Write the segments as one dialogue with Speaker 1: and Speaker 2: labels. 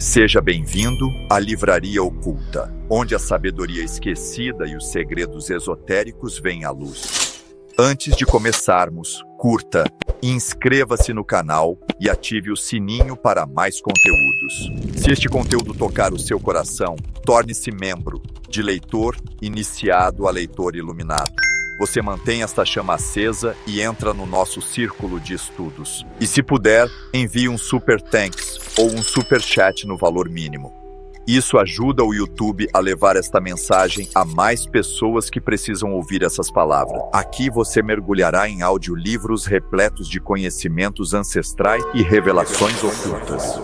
Speaker 1: Seja bem-vindo à Livraria Oculta, onde a sabedoria esquecida e os segredos esotéricos vêm à luz. Antes de começarmos, curta, inscreva-se no canal e ative o sininho para mais conteúdos. Se este conteúdo tocar o seu coração, torne-se membro, de leitor iniciado a leitor iluminado. Você mantém esta chama acesa e entra no nosso círculo de estudos. E se puder, envie um super thanks ou um super chat no valor mínimo. Isso ajuda o YouTube a levar esta mensagem a mais pessoas que precisam ouvir essas palavras. Aqui você mergulhará em audiolivros repletos de conhecimentos ancestrais e revelações ocultas.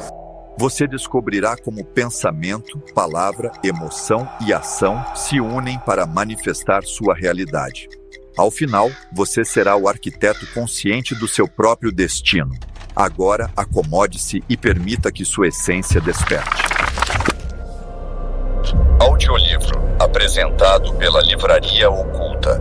Speaker 1: Você descobrirá como pensamento, palavra, emoção e ação se unem para manifestar sua realidade. Ao final, você será o arquiteto consciente do seu próprio destino. Agora, acomode-se e permita que sua essência desperte. Audiolivro, apresentado pela Livraria Oculta.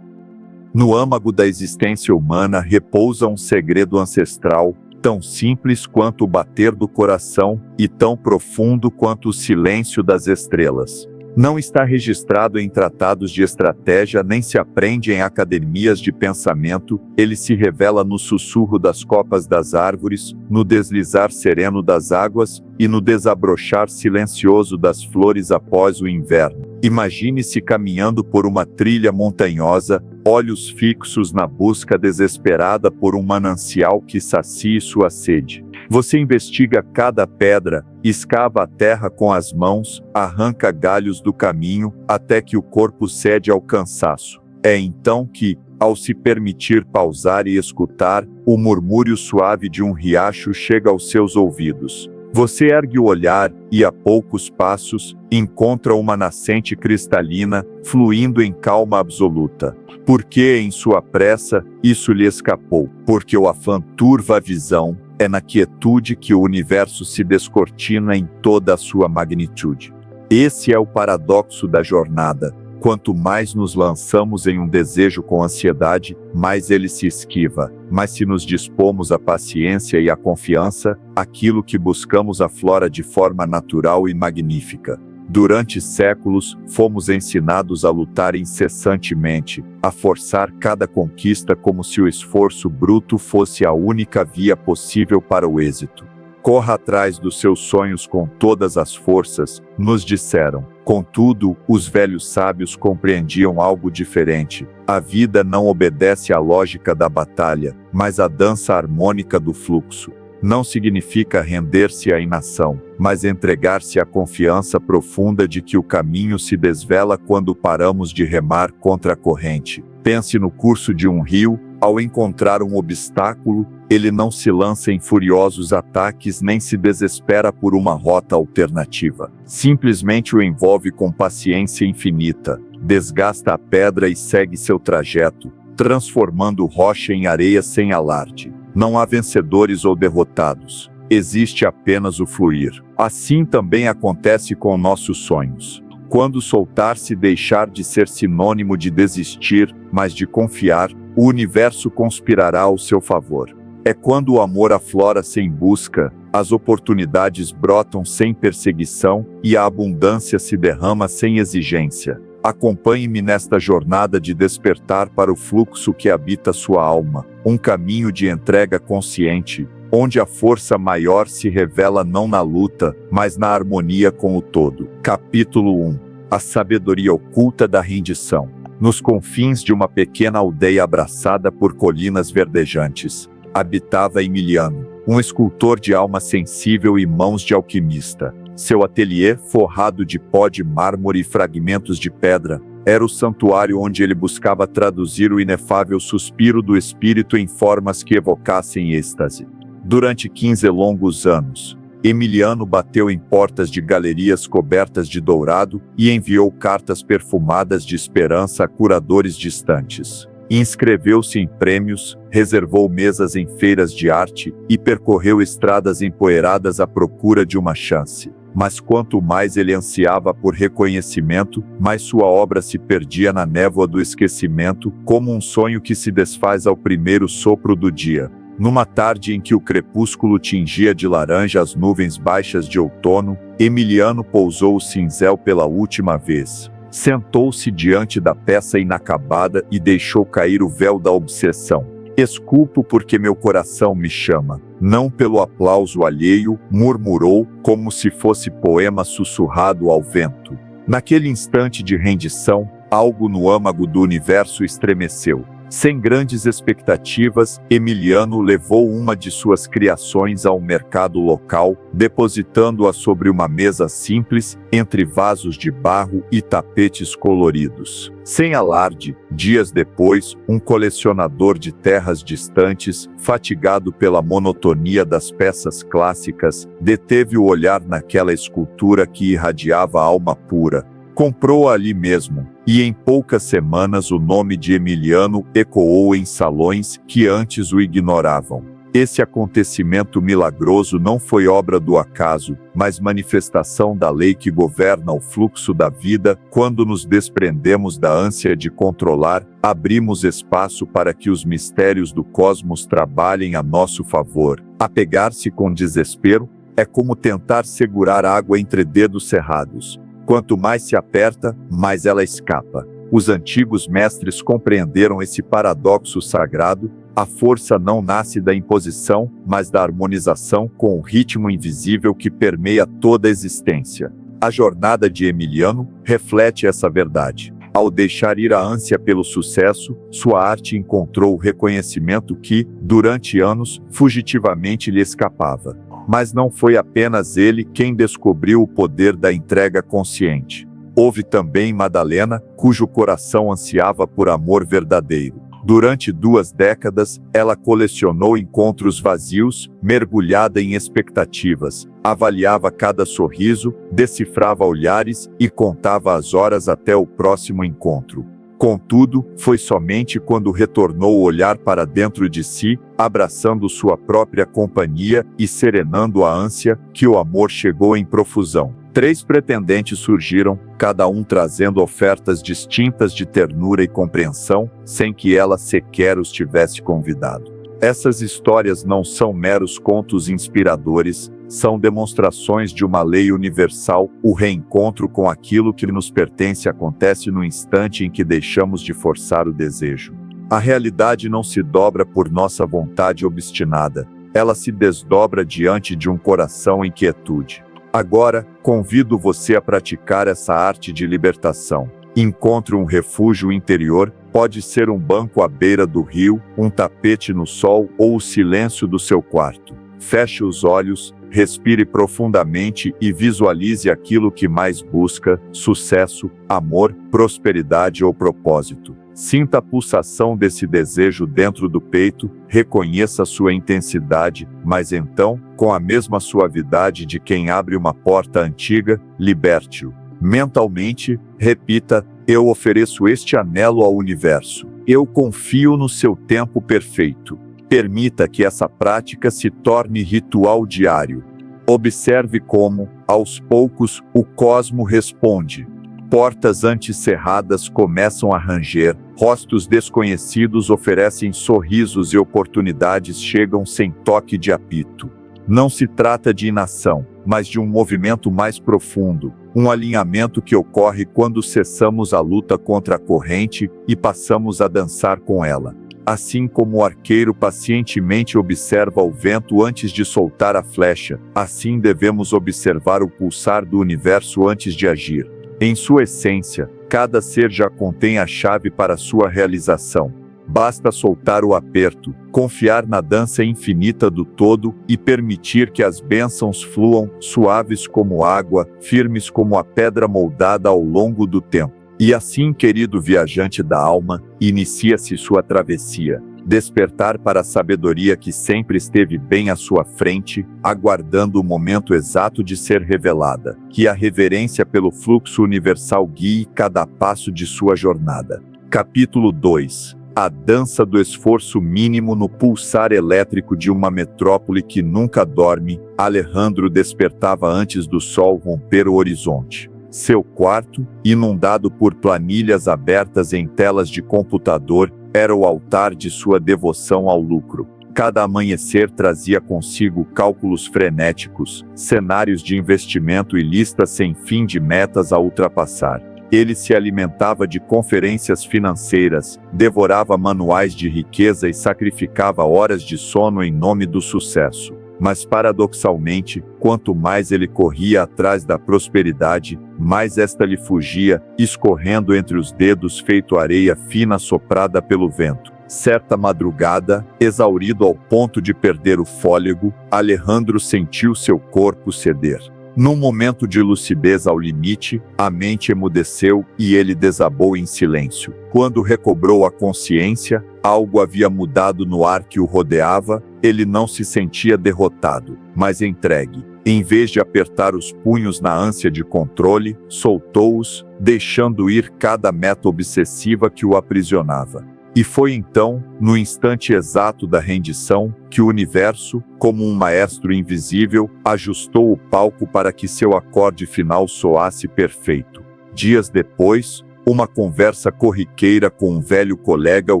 Speaker 1: No âmago da existência humana repousa um segredo ancestral, tão simples quanto o bater do coração e tão profundo quanto o silêncio das estrelas. Não está registrado em tratados de estratégia nem se aprende em academias de pensamento, ele se revela no sussurro das copas das árvores, no deslizar sereno das águas e no desabrochar silencioso das flores após o inverno. Imagine-se caminhando por uma trilha montanhosa, olhos fixos na busca desesperada por um manancial que sacie sua sede. Você investiga cada pedra, escava a terra com as mãos, arranca galhos do caminho, até que o corpo cede ao cansaço. É então que, ao se permitir pausar e escutar, o murmúrio suave de um riacho chega aos seus ouvidos. Você ergue o olhar e, a poucos passos, encontra uma nascente cristalina, fluindo em calma absoluta. Porque, em sua pressa, isso lhe escapou? Porque o afã turva a visão, é na quietude que o universo se descortina em toda a sua magnitude. Esse é o paradoxo da jornada. Quanto mais nos lançamos em um desejo com ansiedade, mais ele se esquiva. Mas se nos dispomos à paciência e à confiança, aquilo que buscamos aflora de forma natural e magnífica. Durante séculos, fomos ensinados a lutar incessantemente, a forçar cada conquista como se o esforço bruto fosse a única via possível para o êxito. Corra atrás dos seus sonhos com todas as forças, nos disseram. Contudo, os velhos sábios compreendiam algo diferente. A vida não obedece à lógica da batalha, mas à dança harmônica do fluxo. Não significa render-se à inação, mas entregar-se à confiança profunda de que o caminho se desvela quando paramos de remar contra a corrente. Pense no curso de um rio, ao encontrar um obstáculo, ele não se lança em furiosos ataques nem se desespera por uma rota alternativa. Simplesmente o envolve com paciência infinita, desgasta a pedra e segue seu trajeto, transformando rocha em areia sem alarde. Não há vencedores ou derrotados. Existe apenas o fluir. Assim também acontece com nossos sonhos. Quando soltar-se deixar de ser sinônimo de desistir, mas de confiar, o universo conspirará ao seu favor. É quando o amor aflora sem busca, as oportunidades brotam sem perseguição e a abundância se derrama sem exigência. Acompanhe-me nesta jornada de despertar para o fluxo que habita sua alma, um caminho de entrega consciente, onde a força maior se revela não na luta, mas na harmonia com o todo. Capítulo 1. A sabedoria oculta da rendição. Nos confins de uma pequena aldeia abraçada por colinas verdejantes, habitava Emiliano, um escultor de alma sensível e mãos de alquimista. Seu ateliê, forrado de pó de mármore e fragmentos de pedra, era o santuário onde ele buscava traduzir o inefável suspiro do espírito em formas que evocassem êxtase. Durante 15 longos anos, Emiliano bateu em portas de galerias cobertas de dourado e enviou cartas perfumadas de esperança a curadores distantes. Inscreveu-se em prêmios, reservou mesas em feiras de arte e percorreu estradas empoeiradas à procura de uma chance. Mas quanto mais ele ansiava por reconhecimento, mais sua obra se perdia na névoa do esquecimento, como um sonho que se desfaz ao primeiro sopro do dia. Numa tarde em que o crepúsculo tingia de laranja as nuvens baixas de outono, Emiliano pousou o cinzel pela última vez. Sentou-se diante da peça inacabada e deixou cair o véu da obsessão. Esculpo porque meu coração me chama, não pelo aplauso alheio, murmurou, como se fosse poema sussurrado ao vento. Naquele instante de rendição, algo no âmago do universo estremeceu. Sem grandes expectativas, Emiliano levou uma de suas criações ao mercado local, depositando-a sobre uma mesa simples, entre vasos de barro e tapetes coloridos. Sem alarde, dias depois, um colecionador de terras distantes, fatigado pela monotonia das peças clássicas, deteve o olhar naquela escultura que irradiava a alma pura. Comprou-a ali mesmo, e em poucas semanas o nome de Emiliano ecoou em salões que antes o ignoravam. Esse acontecimento milagroso não foi obra do acaso, mas manifestação da lei que governa o fluxo da vida. Quando nos desprendemos da ânsia de controlar, abrimos espaço para que os mistérios do cosmos trabalhem a nosso favor. Apegar-se com desespero é como tentar segurar água entre dedos cerrados. Quanto mais se aperta, mais ela escapa. Os antigos mestres compreenderam esse paradoxo sagrado. A força não nasce da imposição, mas da harmonização com o ritmo invisível que permeia toda a existência. A jornada de Emiliano reflete essa verdade. Ao deixar ir a ânsia pelo sucesso, sua arte encontrou o reconhecimento que, durante anos, fugitivamente lhe escapava. Mas não foi apenas ele quem descobriu o poder da entrega consciente. Houve também Madalena, cujo coração ansiava por amor verdadeiro. Durante 2 décadas, ela colecionou encontros vazios, mergulhada em expectativas, avaliava cada sorriso, decifrava olhares e contava as horas até o próximo encontro. Contudo, foi somente quando retornou o olhar para dentro de si, abraçando sua própria companhia e serenando a ânsia, que o amor chegou em profusão. 3 pretendentes surgiram, cada um trazendo ofertas distintas de ternura e compreensão, sem que ela sequer os tivesse convidado. Essas histórias não são meros contos inspiradores, são demonstrações de uma lei universal. O reencontro com aquilo que nos pertence acontece no instante em que deixamos de forçar o desejo. A realidade não se dobra por nossa vontade obstinada, ela se desdobra diante de um coração em quietude. Agora, convido você a praticar essa arte de libertação. Encontre um refúgio interior, pode ser um banco à beira do rio, um tapete no sol ou o silêncio do seu quarto. Feche os olhos, respire profundamente e visualize aquilo que mais busca: sucesso, amor, prosperidade ou propósito. Sinta a pulsação desse desejo dentro do peito, reconheça sua intensidade, mas então, com a mesma suavidade de quem abre uma porta antiga, liberte-o. Mentalmente, repita: eu ofereço este anelo ao universo. Eu confio no seu tempo perfeito. Permita que essa prática se torne ritual diário. Observe como, aos poucos, o cosmo responde. Portas antes cerradas começam a ranger, rostos desconhecidos oferecem sorrisos e oportunidades chegam sem toque de apito. Não se trata de inação, mas de um movimento mais profundo, um alinhamento que ocorre quando cessamos a luta contra a corrente e passamos a dançar com ela. Assim como o arqueiro pacientemente observa o vento antes de soltar a flecha, assim devemos observar o pulsar do universo antes de agir. Em sua essência, cada ser já contém a chave para sua realização. Basta soltar o aperto, confiar na dança infinita do todo e permitir que as bênçãos fluam, suaves como água, firmes como a pedra moldada ao longo do tempo. E assim, querido viajante da alma, inicia-se sua travessia. Despertar para a sabedoria que sempre esteve bem à sua frente, aguardando o momento exato de ser revelada. Que a reverência pelo fluxo universal guie cada passo de sua jornada. Capítulo 2. A dança do esforço mínimo no pulsar elétrico de uma metrópole que nunca dorme, Alejandro despertava antes do sol romper o horizonte. Seu quarto, inundado por planilhas abertas em telas de computador, era o altar de sua devoção ao lucro. Cada amanhecer trazia consigo cálculos frenéticos, cenários de investimento e listas sem fim de metas a ultrapassar. Ele se alimentava de conferências financeiras, devorava manuais de riqueza e sacrificava horas de sono em nome do sucesso. Mas paradoxalmente, quanto mais ele corria atrás da prosperidade, mais esta lhe fugia, escorrendo entre os dedos feito areia fina soprada pelo vento. Certa madrugada, exaurido ao ponto de perder o fôlego, Alejandro sentiu seu corpo ceder. Num momento de lucidez ao limite, a mente emudeceu e ele desabou em silêncio. Quando recobrou a consciência, algo havia mudado no ar que o rodeava. Ele não se sentia derrotado, mas entregue. Em vez de apertar os punhos na ânsia de controle, soltou-os, deixando ir cada meta obsessiva que o aprisionava. E foi então, no instante exato da rendição, que o universo, como um maestro invisível, ajustou o palco para que seu acorde final soasse perfeito. Dias depois, uma conversa corriqueira com um velho colega o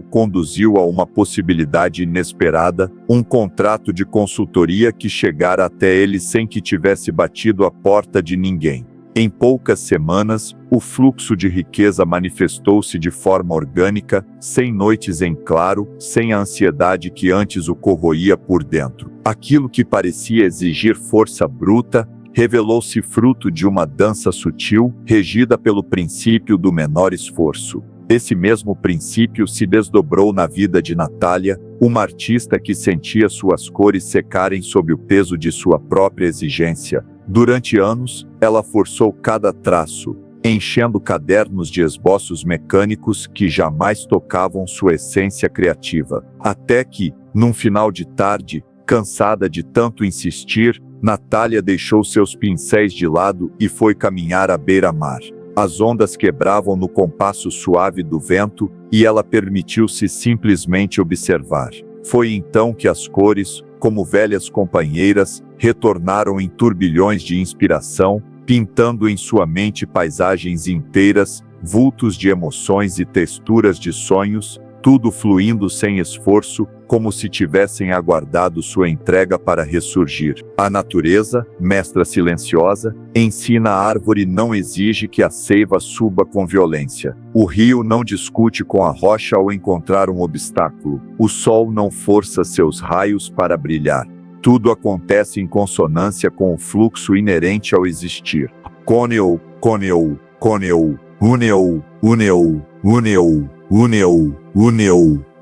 Speaker 1: conduziu a uma possibilidade inesperada, um contrato de consultoria que chegara até ele sem que tivesse batido a porta de ninguém. Em poucas semanas, o fluxo de riqueza manifestou-se de forma orgânica, sem noites em claro, sem a ansiedade que antes o corroía por dentro. Aquilo que parecia exigir força bruta, revelou-se fruto de uma dança sutil, regida pelo princípio do menor esforço. Esse mesmo princípio se desdobrou na vida de Natália, uma artista que sentia suas cores secarem sob o peso de sua própria exigência. Durante anos, ela forçou cada traço, enchendo cadernos de esboços mecânicos que jamais tocavam sua essência criativa. Até que, num final de tarde, cansada de tanto insistir, Natália deixou seus pincéis de lado e foi caminhar à beira-mar. As ondas quebravam no compasso suave do vento, e ela permitiu-se simplesmente observar. Foi então que as cores, como velhas companheiras, retornaram em turbilhões de inspiração, pintando em sua mente paisagens inteiras, vultos de emoções e texturas de sonhos, tudo fluindo sem esforço, como se tivessem aguardado sua entrega para ressurgir. A natureza, mestra silenciosa, ensina a árvore não exige que a seiva suba com violência. O rio não discute com a rocha ao encontrar um obstáculo. O sol não força seus raios para brilhar. Tudo acontece em consonância com o fluxo inerente ao existir. Coneu, coneu, coneu, uneu, uneu, uneu, uneu, uneu,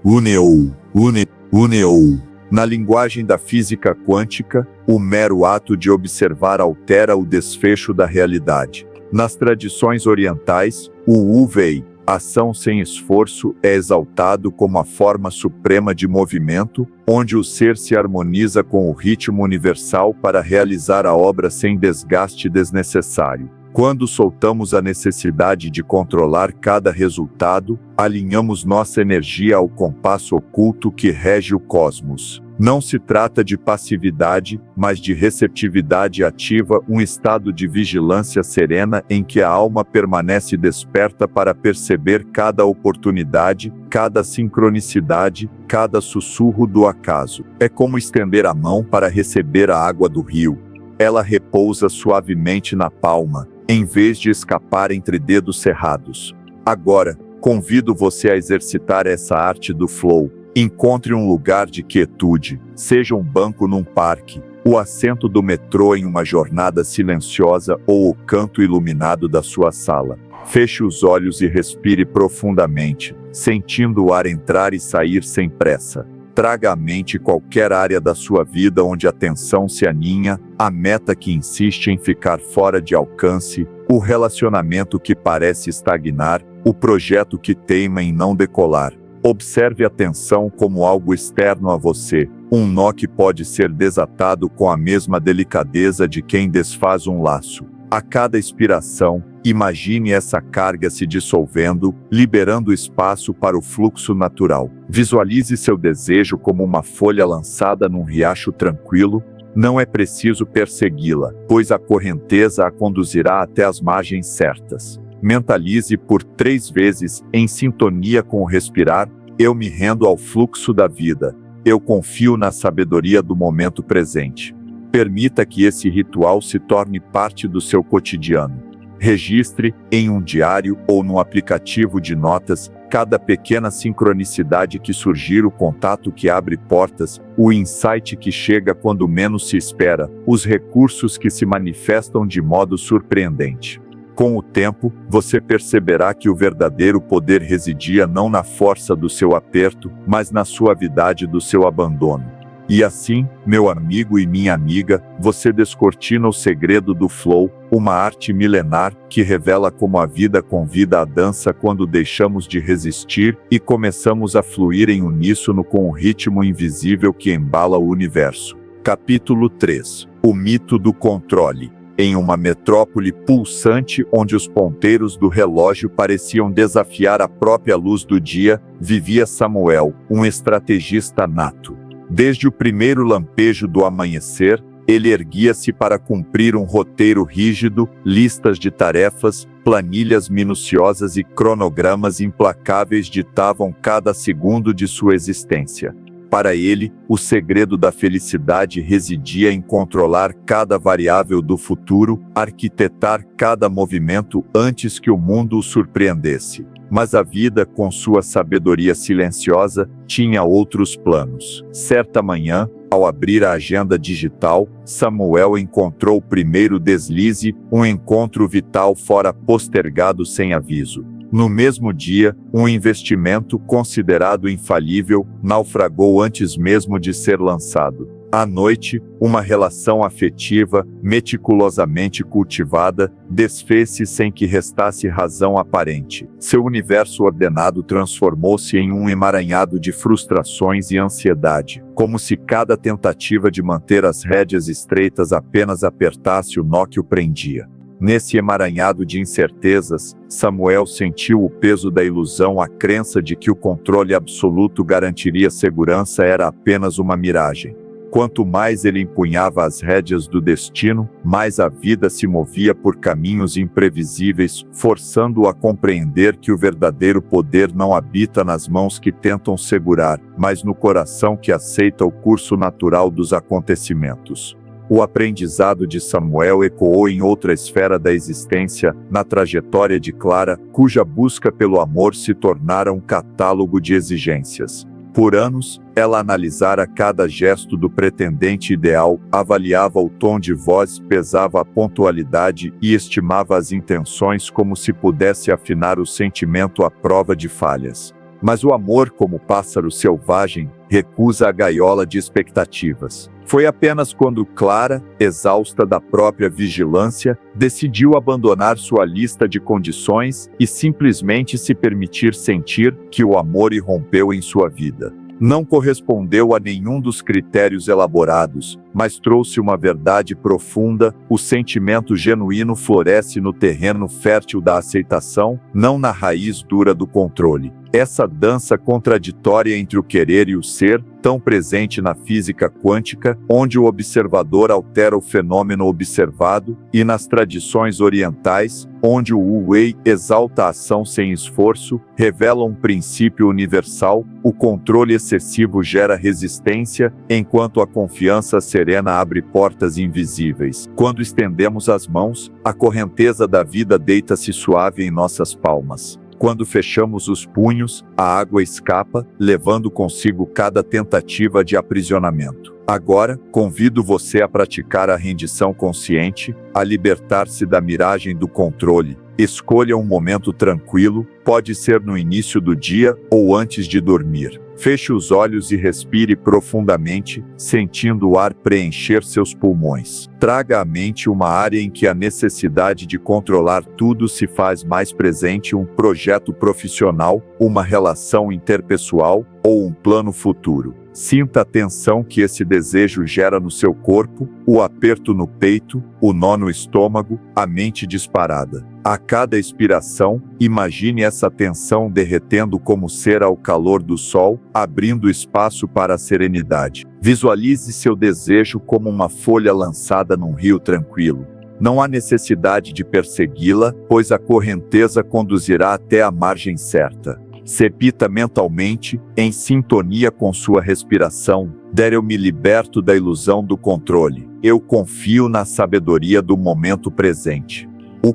Speaker 1: uneu, uneu, uneu. Na linguagem da física quântica, o mero ato de observar altera o desfecho da realidade. Nas tradições orientais, o Wu-Wei, ação sem esforço, é exaltado como a forma suprema de movimento, onde o ser se harmoniza com o ritmo universal para realizar a obra sem desgaste desnecessário. Quando soltamos a necessidade de controlar cada resultado, alinhamos nossa energia ao compasso oculto que rege o cosmos. Não se trata de passividade, mas de receptividade ativa, um estado de vigilância serena em que a alma permanece desperta para perceber cada oportunidade, cada sincronicidade, cada sussurro do acaso. É como estender a mão para receber a água do rio. Ela repousa suavemente na palma, em vez de escapar entre dedos cerrados. Agora, convido você a exercitar essa arte do flow. Encontre um lugar de quietude, seja um banco num parque, o assento do metrô em uma jornada silenciosa ou o canto iluminado da sua sala. Feche os olhos e respire profundamente, sentindo o ar entrar e sair sem pressa. Traga à mente qualquer área da sua vida onde a tensão se aninha, a meta que insiste em ficar fora de alcance, o relacionamento que parece estagnar, o projeto que teima em não decolar. Observe a tensão como algo externo a você, um nó que pode ser desatado com a mesma delicadeza de quem desfaz um laço. A cada expiração, imagine essa carga se dissolvendo, liberando espaço para o fluxo natural. Visualize seu desejo como uma folha lançada num riacho tranquilo. Não é preciso persegui-la, pois a correnteza a conduzirá até as margens certas. Mentalize por 3 vezes, em sintonia com o respirar: eu me rendo ao fluxo da vida. Eu confio na sabedoria do momento presente. Permita que esse ritual se torne parte do seu cotidiano. Registre, em um diário ou num aplicativo de notas, cada pequena sincronicidade que surgir, o contato que abre portas, o insight que chega quando menos se espera, os recursos que se manifestam de modo surpreendente. Com o tempo, você perceberá que o verdadeiro poder residia não na força do seu aperto, mas na suavidade do seu abandono. E assim, meu amigo e minha amiga, você descortina o segredo do flow, uma arte milenar que revela como a vida convida à dança quando deixamos de resistir e começamos a fluir em uníssono com o ritmo invisível que embala o universo. Capítulo 3. O mito do controle. Em uma metrópole pulsante onde os ponteiros do relógio pareciam desafiar a própria luz do dia, vivia Samuel, um estrategista nato. Desde o primeiro lampejo do amanhecer, ele erguia-se para cumprir um roteiro rígido, listas de tarefas, planilhas minuciosas e cronogramas implacáveis ditavam cada segundo de sua existência. Para ele, o segredo da felicidade residia em controlar cada variável do futuro, arquitetar cada movimento antes que o mundo o surpreendesse. Mas a vida, com sua sabedoria silenciosa, tinha outros planos. Certa manhã, ao abrir a agenda digital, Samuel encontrou o primeiro deslize, um encontro vital fora postergado sem aviso. No mesmo dia, um investimento considerado infalível naufragou antes mesmo de ser lançado. À noite, uma relação afetiva, meticulosamente cultivada, desfez-se sem que restasse razão aparente. Seu universo ordenado transformou-se em um emaranhado de frustrações e ansiedade, como se cada tentativa de manter as rédeas estreitas apenas apertasse o nó que o prendia. Nesse emaranhado de incertezas, Samuel sentiu o peso da ilusão. A crença de que o controle absoluto garantiria segurança era apenas uma miragem. Quanto mais ele empunhava as rédeas do destino, mais a vida se movia por caminhos imprevisíveis, forçando-o a compreender que o verdadeiro poder não habita nas mãos que tentam segurar, mas no coração que aceita o curso natural dos acontecimentos. O aprendizado de Samuel ecoou em outra esfera da existência, na trajetória de Clara, cuja busca pelo amor se tornara um catálogo de exigências. Por anos, ela analisara cada gesto do pretendente ideal, avaliava o tom de voz, pesava a pontualidade e estimava as intenções como se pudesse afinar o sentimento à prova de falhas. Mas o amor, como pássaro selvagem, recusa a gaiola de expectativas. Foi apenas quando Clara, exausta da própria vigilância, decidiu abandonar sua lista de condições e simplesmente se permitir sentir que o amor irrompeu em sua vida. Não correspondeu a nenhum dos critérios elaborados, mas trouxe uma verdade profunda: o sentimento genuíno floresce no terreno fértil da aceitação, não na raiz dura do controle. Essa dança contraditória entre o querer e o ser, tão presente na física quântica, onde o observador altera o fenômeno observado, e nas tradições orientais, onde o Wu-Wei exalta a ação sem esforço, revela um princípio universal: o controle excessivo gera resistência, enquanto a confiança serena abre portas invisíveis. Quando estendemos as mãos, a correnteza da vida deita-se suave em nossas palmas. Quando fechamos os punhos, a água escapa, levando consigo cada tentativa de aprisionamento. Agora, convido você a praticar a rendição consciente, a libertar-se da miragem do controle. Escolha um momento tranquilo, Pode ser no início do dia ou antes de dormir. Feche os olhos e respire profundamente, sentindo o ar preencher seus pulmões. Traga à mente uma área em que a necessidade de controlar tudo se faz mais presente, um projeto profissional, uma relação interpessoal ou um plano futuro. Sinta a tensão que esse desejo gera no seu corpo, o aperto no peito, o nó no estômago, a mente disparada. A cada expiração, imagine essa tensão derretendo como cera ao calor do sol, abrindo espaço para a serenidade. Visualize seu desejo como uma folha lançada num rio tranquilo. Não há necessidade de persegui-la, pois a correnteza conduzirá até a margem certa. Repita mentalmente, em sintonia com sua respiração: eu me liberto da ilusão do controle. Eu confio na sabedoria do momento presente.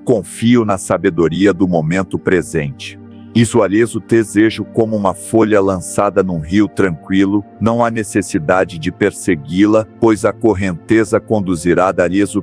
Speaker 1: Confio na sabedoria do momento presente. Visualize o desejo como uma folha lançada num rio tranquilo. Não há necessidade de persegui-la, pois a correnteza conduzirá o peso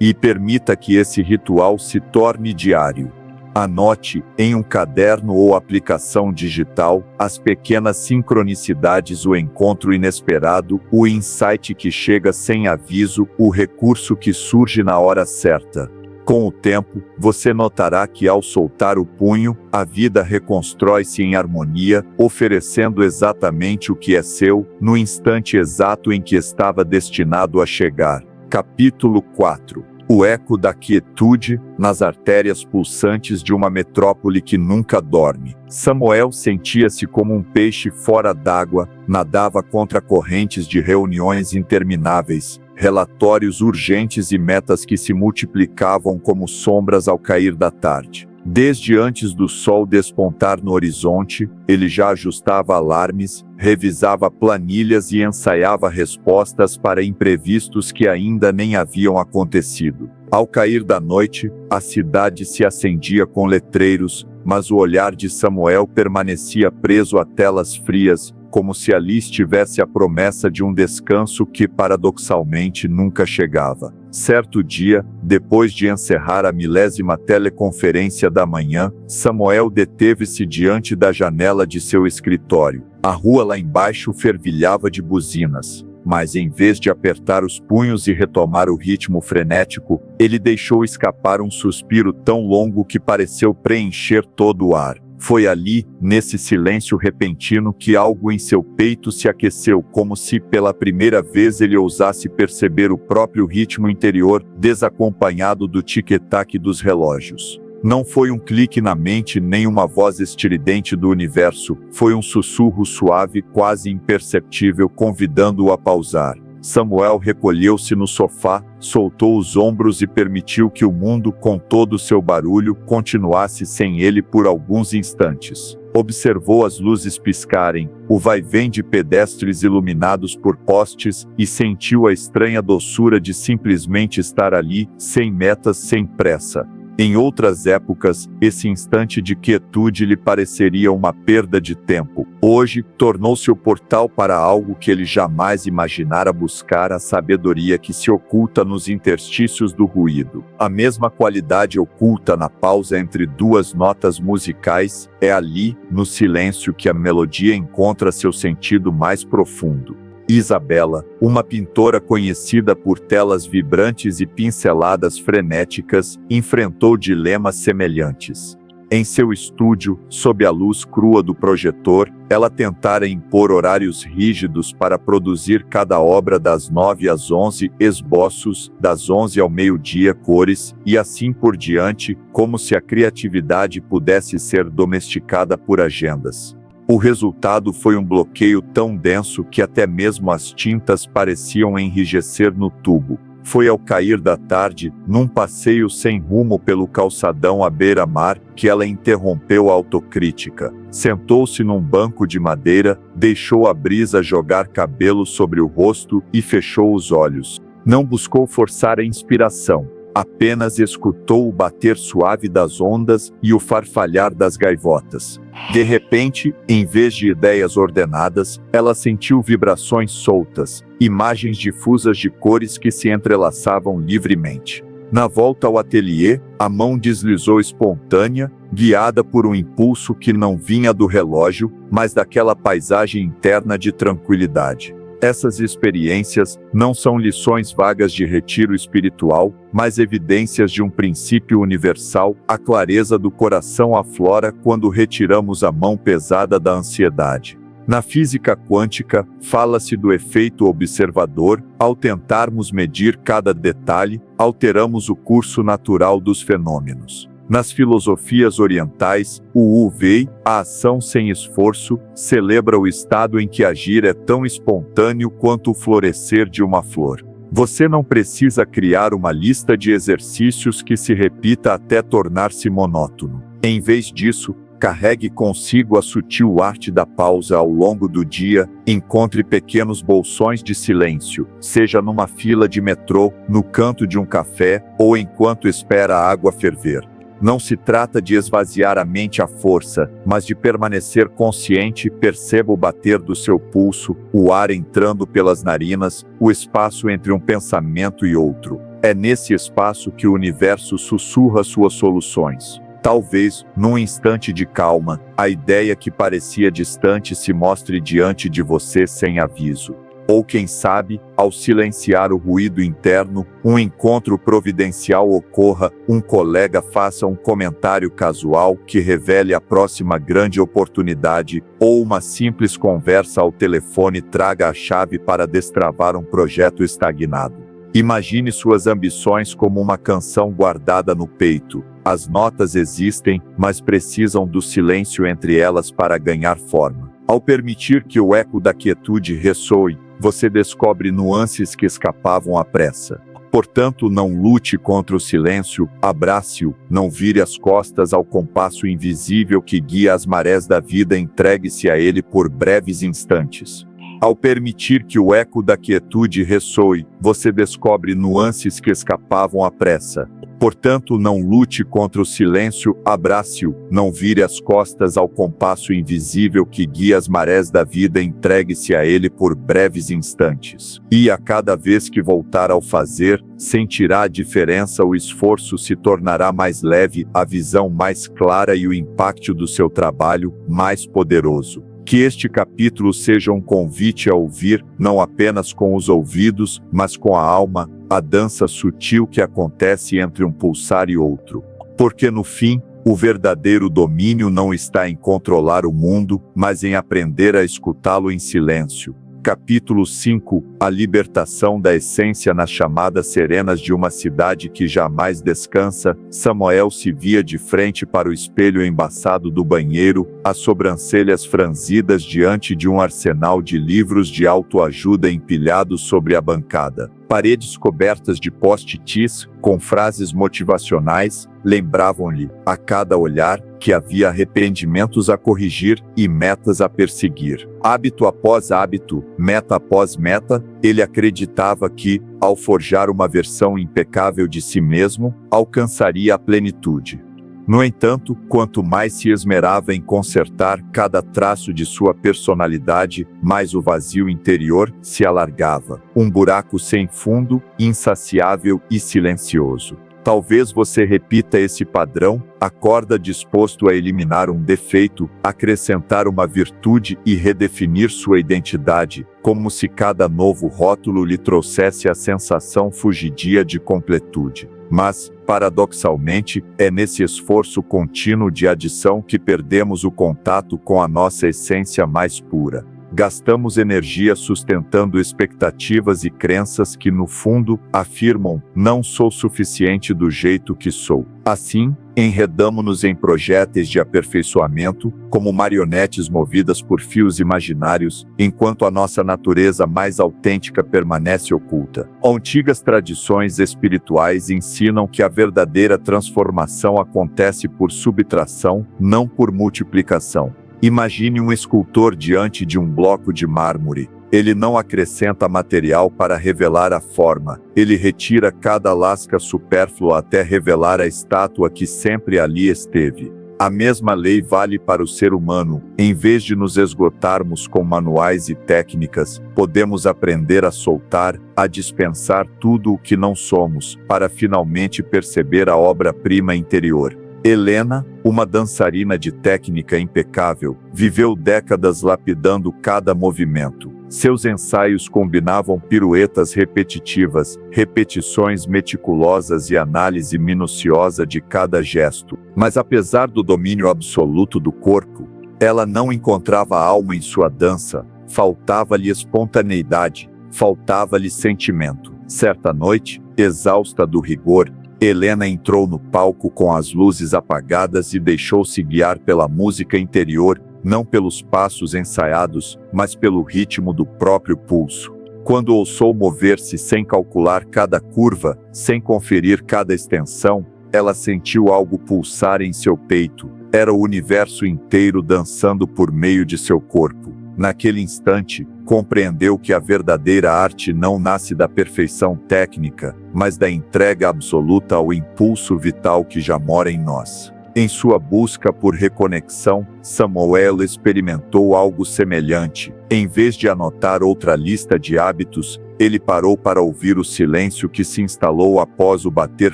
Speaker 1: e permita que esse ritual se torne diário. Anote, em um caderno ou aplicação digital, as pequenas sincronicidades, o encontro inesperado, o insight que chega sem aviso, o recurso que surge na hora certa. Com o tempo, você notará que ao soltar o punho, a vida reconstrói-se em harmonia, oferecendo exatamente o que é seu, no instante exato em que estava destinado a chegar. Capítulo 4. O eco da quietude, nas artérias pulsantes de uma metrópole que nunca dorme. Samuel sentia-se como um peixe fora d'água, nadava contra correntes de reuniões intermináveis, relatórios urgentes e metas que se multiplicavam como sombras ao cair da tarde. Desde antes do sol despontar no horizonte, ele já ajustava alarmes, revisava planilhas e ensaiava respostas para imprevistos que ainda nem haviam acontecido. Ao cair da noite, a cidade se acendia com letreiros, mas o olhar de Samuel permanecia preso a telas frias, como se ali estivesse a promessa de um descanso que paradoxalmente nunca chegava. Certo dia, depois de encerrar a 10ª teleconferência da manhã, Samuel deteve-se diante da janela de seu escritório. A rua lá embaixo fervilhava de buzinas, mas em vez de apertar os punhos e retomar o ritmo frenético, ele deixou escapar um suspiro tão longo que pareceu preencher todo o ar. Foi ali, nesse silêncio repentino, que algo em seu peito se aqueceu, como se pela primeira vez ele ousasse perceber o próprio ritmo interior, desacompanhado do tic-tac dos relógios. Não foi um clique na mente nem uma voz estridente do universo, foi um sussurro suave, quase imperceptível, convidando-o a pausar. Samuel recolheu-se no sofá, soltou os ombros e permitiu que o mundo, com todo o seu barulho, continuasse sem ele por alguns instantes. Observou as luzes piscarem, o vai-vem de pedestres iluminados por postes, e sentiu a estranha doçura de simplesmente estar ali, sem metas, sem pressa. Em outras épocas, esse instante de quietude lhe pareceria uma perda de tempo. Hoje, tornou-se o portal para algo que ele jamais imaginara buscar: a sabedoria que se oculta nos interstícios do ruído. A mesma qualidade oculta na pausa entre duas notas musicais, é ali, no silêncio, que a melodia encontra seu sentido mais profundo. Isabela, uma pintora conhecida por telas vibrantes e pinceladas frenéticas, enfrentou dilemas semelhantes. Em seu estúdio, sob a luz crua do projetor, ela tentara impor horários rígidos para produzir cada obra das 9 às 11, esboços, das 11 ao meio-dia, cores, e assim por diante, como se a criatividade pudesse ser domesticada por agendas. O resultado foi um bloqueio tão denso que até mesmo as tintas pareciam enrijecer no tubo. Foi ao cair da tarde, num passeio sem rumo pelo calçadão à beira-mar, que ela interrompeu a autocrítica. Sentou-se num banco de madeira, deixou a brisa jogar cabelo sobre o rosto e fechou os olhos. Não buscou forçar a inspiração. apenas escutou o bater suave das ondas e o farfalhar das gaivotas. De repente, em vez de ideias ordenadas, ela sentiu vibrações soltas, imagens difusas de cores que se entrelaçavam livremente. Na volta ao ateliê, a mão deslizou espontânea, guiada por um impulso que não vinha do relógio, mas daquela paisagem interna de tranquilidade. Essas experiências não são lições vagas de retiro espiritual, mas evidências de um princípio universal. A clareza do coração aflora quando retiramos a mão pesada da ansiedade. Na física quântica, fala-se do efeito observador. Ao tentarmos medir cada detalhe, alteramos o curso natural dos fenômenos. Nas filosofias orientais, o Wu-Wei, a ação sem esforço, celebra o estado em que agir é tão espontâneo quanto o florescer de uma flor. Você não precisa criar uma lista de exercícios que se repita até tornar-se monótono. Em vez disso, carregue consigo a sutil arte da pausa ao longo do dia. Encontre pequenos bolsões de silêncio, seja numa fila de metrô, no canto de um café, ou enquanto espera a água ferver. Não se trata de esvaziar a mente à força, mas de permanecer consciente. Perceba o bater do seu pulso, o ar entrando pelas narinas, o espaço entre um pensamento e outro. É nesse espaço que o universo sussurra suas soluções. Talvez, num instante de calma, a ideia que parecia distante se mostre diante de você sem aviso. Ou quem sabe, ao silenciar o ruído interno, um encontro providencial ocorra, um colega faça um comentário casual que revele a próxima grande oportunidade, ou uma simples conversa ao telefone traga a chave para destravar um projeto estagnado. Imagine suas ambições como uma canção guardada no peito. As notas existem, mas precisam do silêncio entre elas para ganhar forma. Ao permitir que o eco da quietude ressoe, você descobre nuances que escapavam à pressa. Portanto, não lute contra o silêncio, abrace-o, não vire as costas ao compasso invisível que guia as marés da vida, entregue-se a ele por breves instantes. Ao permitir que o eco da quietude ressoe, você descobre nuances que escapavam à pressa. Portanto, não lute contra o silêncio, abrace-o, não vire as costas ao compasso invisível que guia as marés da vida, entregue-se a ele por breves instantes. E a cada vez que voltar ao fazer, sentirá a diferença, o esforço se tornará mais leve, a visão mais clara e o impacto do seu trabalho mais poderoso. Que este capítulo seja um convite a ouvir, não apenas com os ouvidos, mas com a alma, a dança sutil que acontece entre um pulsar e outro. Porque no fim, o verdadeiro domínio não está em controlar o mundo, mas em aprender a escutá-lo em silêncio. Capítulo 5 – A libertação da essência nas chamadas serenas de uma cidade que jamais descansa. Samuel se via de frente para o espelho embaçado do banheiro, as sobrancelhas franzidas diante de um arsenal de livros de autoajuda empilhados sobre a bancada. Paredes cobertas de post-its, com frases motivacionais, lembravam-lhe, a cada olhar, que havia arrependimentos a corrigir e metas a perseguir. Hábito após hábito, meta após meta, ele acreditava que, ao forjar uma versão impecável de si mesmo, alcançaria a plenitude. No entanto, quanto mais se esmerava em consertar cada traço de sua personalidade, mais o vazio interior se alargava. Um buraco sem fundo, insaciável e silencioso. Talvez você repita esse padrão, acorda disposto a eliminar um defeito, acrescentar uma virtude e redefinir sua identidade, como se cada novo rótulo lhe trouxesse a sensação fugidia de completude. Mas, paradoxalmente, é nesse esforço contínuo de adição que perdemos o contato com a nossa essência mais pura. Gastamos energia sustentando expectativas e crenças que, no fundo, afirmam, não sou suficiente do jeito que sou. Assim, enredamo-nos em projéteis de aperfeiçoamento, como marionetes movidas por fios imaginários, enquanto a nossa natureza mais autêntica permanece oculta. Antigas tradições espirituais ensinam que a verdadeira transformação acontece por subtração, não por multiplicação. Imagine um escultor diante de um bloco de mármore. Ele não acrescenta material para revelar a forma, ele retira cada lasca supérflua até revelar a estátua que sempre ali esteve. A mesma lei vale para o ser humano. Em vez de nos esgotarmos com manuais e técnicas, podemos aprender a soltar, a dispensar tudo o que não somos, para finalmente perceber a obra-prima interior. Helena, uma dançarina de técnica impecável, viveu décadas lapidando cada movimento. Seus ensaios combinavam piruetas repetitivas, repetições meticulosas e análise minuciosa de cada gesto. Mas apesar do domínio absoluto do corpo, ela não encontrava alma em sua dança, faltava-lhe espontaneidade, faltava-lhe sentimento. Certa noite, exausta do rigor, Helena entrou no palco com as luzes apagadas e deixou-se guiar pela música interior, não pelos passos ensaiados, mas pelo ritmo do próprio pulso. Quando ousou mover-se sem calcular cada curva, sem conferir cada extensão, ela sentiu algo pulsar em seu peito. Era o universo inteiro dançando por meio de seu corpo. Naquele instante, compreendeu que a verdadeira arte não nasce da perfeição técnica, mas da entrega absoluta ao impulso vital que já mora em nós. Em sua busca por reconexão, Samuel experimentou algo semelhante. Em vez de anotar outra lista de hábitos, ele parou para ouvir o silêncio que se instalou após o bater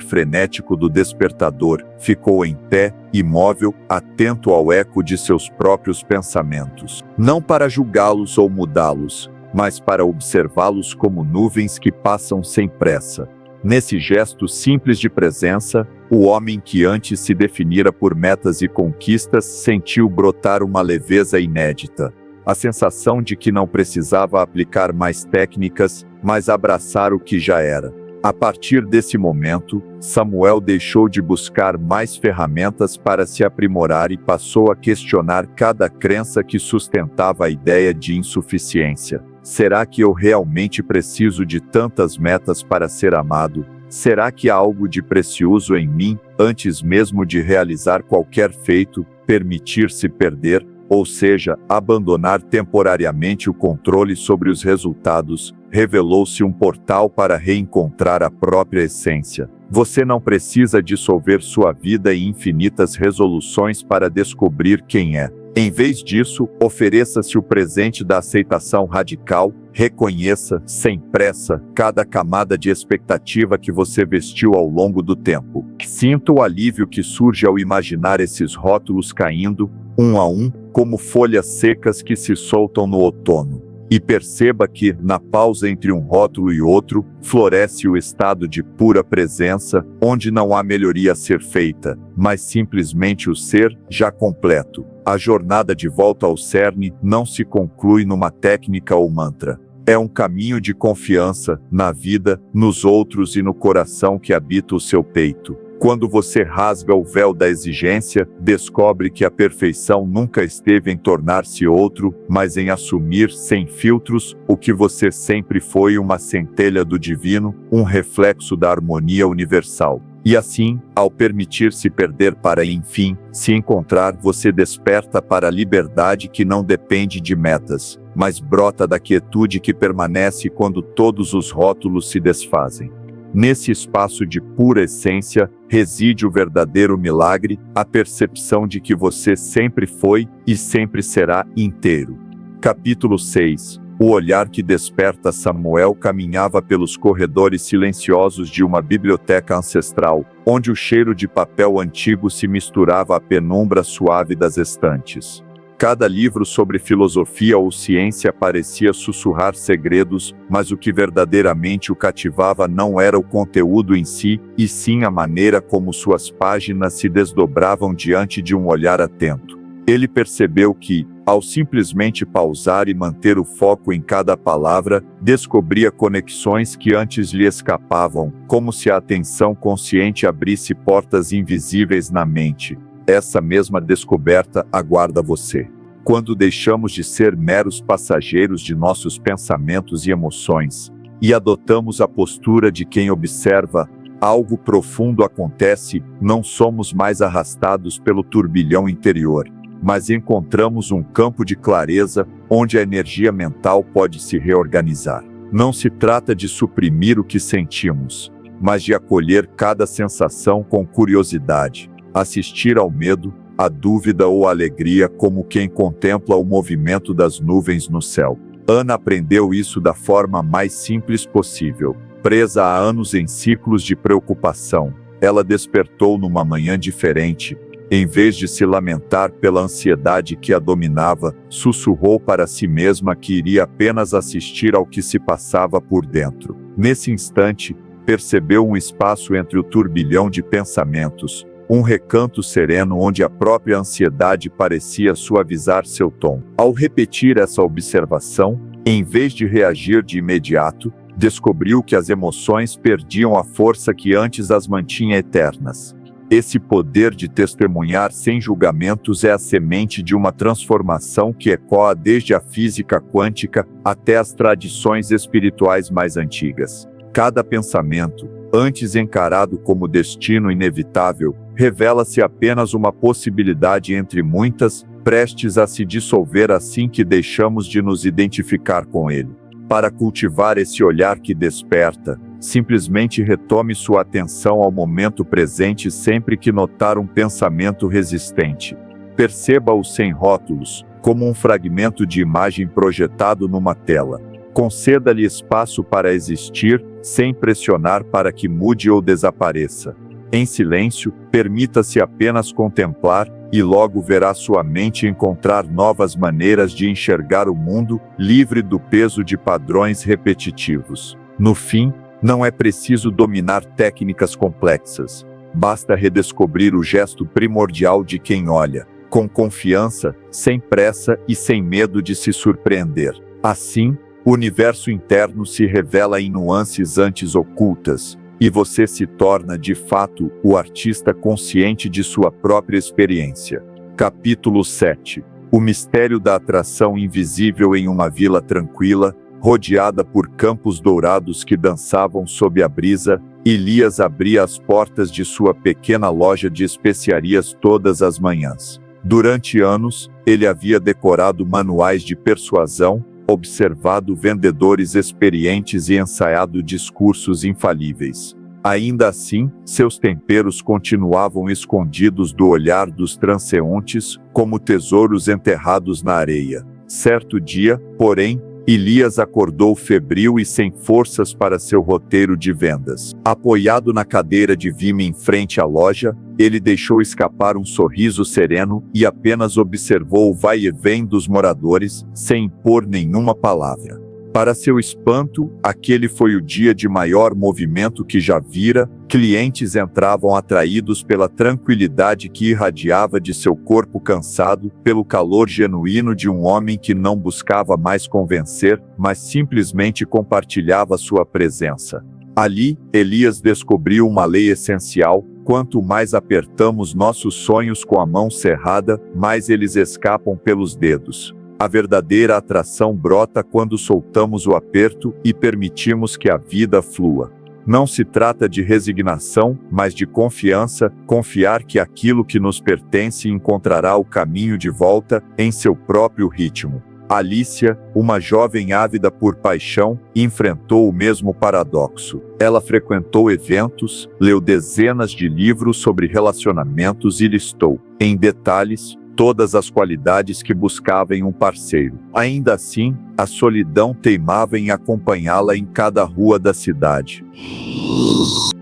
Speaker 1: frenético do despertador. Ficou em pé, imóvel, atento ao eco de seus próprios pensamentos. Não para julgá-los ou mudá-los, mas para observá-los como nuvens que passam sem pressa. Nesse gesto simples de presença, o homem que antes se definira por metas e conquistas sentiu brotar uma leveza inédita. A sensação de que não precisava aplicar mais técnicas, mas abraçar o que já era. A partir desse momento, Samuel deixou de buscar mais ferramentas para se aprimorar e passou a questionar cada crença que sustentava a ideia de insuficiência. Será que eu realmente preciso de tantas metas para ser amado? Será que há algo de precioso em mim, antes mesmo de realizar qualquer feito, permitir-se perder, ou seja, abandonar temporariamente o controle sobre os resultados, revelou-se um portal para reencontrar a própria essência. Você não precisa dissolver sua vida em infinitas resoluções para descobrir quem é. Em vez disso, ofereça-se o presente da aceitação radical, reconheça, sem pressa, cada camada de expectativa que você vestiu ao longo do tempo. Sinta o alívio que surge ao imaginar esses rótulos caindo, um a um, como folhas secas que se soltam no outono. E perceba que, na pausa entre um rótulo e outro, floresce o estado de pura presença, onde não há melhoria a ser feita, mas simplesmente o ser, já completo. A jornada de volta ao cerne não se conclui numa técnica ou mantra. É um caminho de confiança, na vida, nos outros e no coração que habita o seu peito. Quando você rasga o véu da exigência, descobre que a perfeição nunca esteve em tornar-se outro, mas em assumir sem filtros o que você sempre foi, uma centelha do divino, um reflexo da harmonia universal. E assim, ao permitir-se perder para enfim se encontrar, você desperta para a liberdade que não depende de metas, mas brota da quietude que permanece quando todos os rótulos se desfazem. Nesse espaço de pura essência, reside o verdadeiro milagre, a percepção de que você sempre foi e sempre será inteiro. Capítulo 6. O olhar que desperta. Samuel caminhava pelos corredores silenciosos de uma biblioteca ancestral, onde o cheiro de papel antigo se misturava à penumbra suave das estantes. Cada livro sobre filosofia ou ciência parecia sussurrar segredos, mas o que verdadeiramente o cativava não era o conteúdo em si, e sim a maneira como suas páginas se desdobravam diante de um olhar atento. Ele percebeu que, ao simplesmente pausar e manter o foco em cada palavra, descobria conexões que antes lhe escapavam, como se a atenção consciente abrisse portas invisíveis na mente. Essa mesma descoberta aguarda você. Quando deixamos de ser meros passageiros de nossos pensamentos e emoções, e adotamos a postura de quem observa, algo profundo acontece, não somos mais arrastados pelo turbilhão interior. mas encontramos um campo de clareza onde a energia mental pode se reorganizar. Não se trata de suprimir o que sentimos, mas de acolher cada sensação com curiosidade, assistir ao medo, à dúvida ou à alegria como quem contempla o movimento das nuvens no céu. Ana aprendeu isso da forma mais simples possível. Presa há anos em ciclos de preocupação, ela despertou numa manhã diferente. Em vez de se lamentar pela ansiedade que a dominava, sussurrou para si mesma que iria apenas assistir ao que se passava por dentro. Nesse instante, percebeu um espaço entre o turbilhão de pensamentos, um recanto sereno onde a própria ansiedade parecia suavizar seu tom. Ao repetir essa observação, em vez de reagir de imediato, descobriu que as emoções perdiam a força que antes as mantinha eternas. Esse poder de testemunhar sem julgamentos é a semente de uma transformação que ecoa desde a física quântica até as tradições espirituais mais antigas. Cada pensamento, antes encarado como destino inevitável, revela-se apenas uma possibilidade entre muitas, prestes a se dissolver assim que deixamos de nos identificar com ele. Para cultivar esse olhar que desperta, simplesmente retome sua atenção ao momento presente sempre que notar um pensamento resistente. Perceba-o sem rótulos, como um fragmento de imagem projetado numa tela. Conceda-lhe espaço para existir, sem pressionar para que mude ou desapareça. Em silêncio, permita-se apenas contemplar, e logo verá sua mente encontrar novas maneiras de enxergar o mundo, livre do peso de padrões repetitivos. No fim, não é preciso dominar técnicas complexas. Basta redescobrir o gesto primordial de quem olha, com confiança, sem pressa e sem medo de se surpreender. Assim, o universo interno se revela em nuances antes ocultas, e você se torna de fato o artista consciente de sua própria experiência. Capítulo 7. O mistério da atração invisível em uma vila tranquila, rodeada por campos dourados que dançavam sob a brisa, Elias abria as portas de sua pequena loja de especiarias todas as manhãs. Durante anos, ele havia decorado manuais de persuasão, observado vendedores experientes e ensaiado discursos infalíveis. Ainda assim, seus temperos continuavam escondidos do olhar dos transeuntes, como tesouros enterrados na areia. Certo dia, porém, Elias acordou febril e sem forças para seu roteiro de vendas. Apoiado na cadeira de vime em frente à loja, ele deixou escapar um sorriso sereno e apenas observou o vai e vem dos moradores, sem impor nenhuma palavra. Para seu espanto, aquele foi o dia de maior movimento que já vira. Clientes entravam atraídos pela tranquilidade que irradiava de seu corpo cansado, pelo calor genuíno de um homem que não buscava mais convencer, mas simplesmente compartilhava sua presença. Ali, Elias descobriu uma lei essencial: quanto mais apertamos nossos sonhos com a mão cerrada, mais eles escapam pelos dedos. A verdadeira atração brota quando soltamos o aperto e permitimos que a vida flua. Não se trata de resignação, mas de confiança, confiar que aquilo que nos pertence encontrará o caminho de volta, em seu próprio ritmo. Alicia, uma jovem ávida por paixão, enfrentou o mesmo paradoxo. Ela frequentou eventos, leu dezenas de livros sobre relacionamentos e listou, em detalhes, todas as qualidades que buscava em um parceiro. Ainda assim, a solidão teimava em acompanhá-la em cada rua da cidade.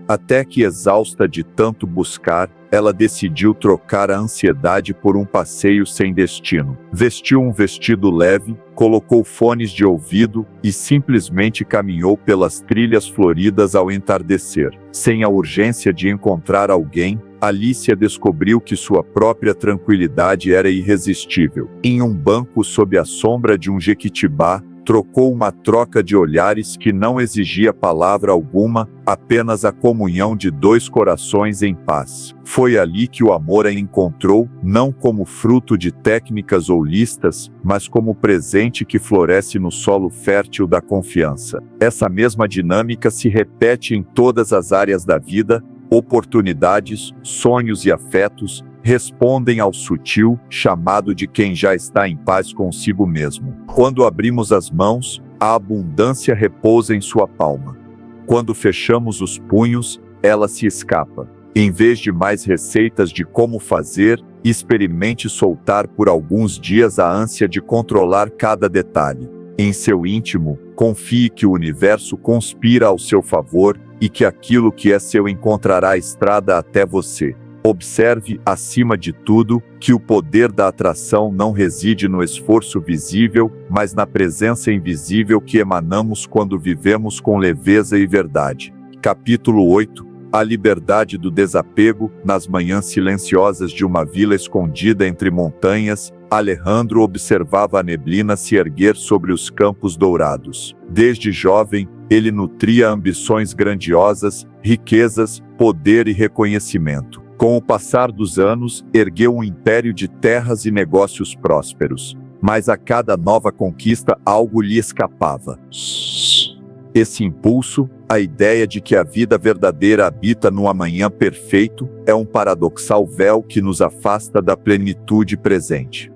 Speaker 1: Até que, exausta de tanto buscar, ela decidiu trocar a ansiedade por um passeio sem destino. Vestiu um vestido leve, colocou fones de ouvido e simplesmente caminhou pelas trilhas floridas ao entardecer. Sem a urgência de encontrar alguém, Alicia descobriu que sua própria tranquilidade era irresistível. Em um banco sob a sombra de um jequitibá, trocou uma troca de olhares que não exigia palavra alguma, apenas a comunhão de dois corações em paz. Foi ali que o amor a encontrou, não como fruto de técnicas ou listas, mas como presente que floresce no solo fértil da confiança. Essa mesma dinâmica se repete em todas as áreas da vida: oportunidades, sonhos e afetos, respondem ao sutil chamado de quem já está em paz consigo mesmo. Quando abrimos as mãos, a abundância repousa em sua palma. Quando fechamos os punhos, ela se escapa. Em vez de mais receitas de como fazer, experimente soltar por alguns dias a ânsia de controlar cada detalhe. Em seu íntimo, confie que o universo conspira ao seu favor e que aquilo que é seu encontrará a estrada até você. Observe, acima de tudo, que o poder da atração não reside no esforço visível, mas na presença invisível que emanamos quando vivemos com leveza e verdade. Capítulo 8. A liberdade do desapego. Nas manhãs silenciosas de uma vila escondida entre montanhas, Alejandro observava a neblina se erguer sobre os campos dourados. Desde jovem, ele nutria ambições grandiosas, riquezas, poder e reconhecimento. Com o passar dos anos, ergueu um império de terras e negócios prósperos. Mas a cada nova conquista algo lhe escapava. Esse impulso, a ideia de que a vida verdadeira habita no amanhã perfeito, é um paradoxal véu que nos afasta da plenitude presente.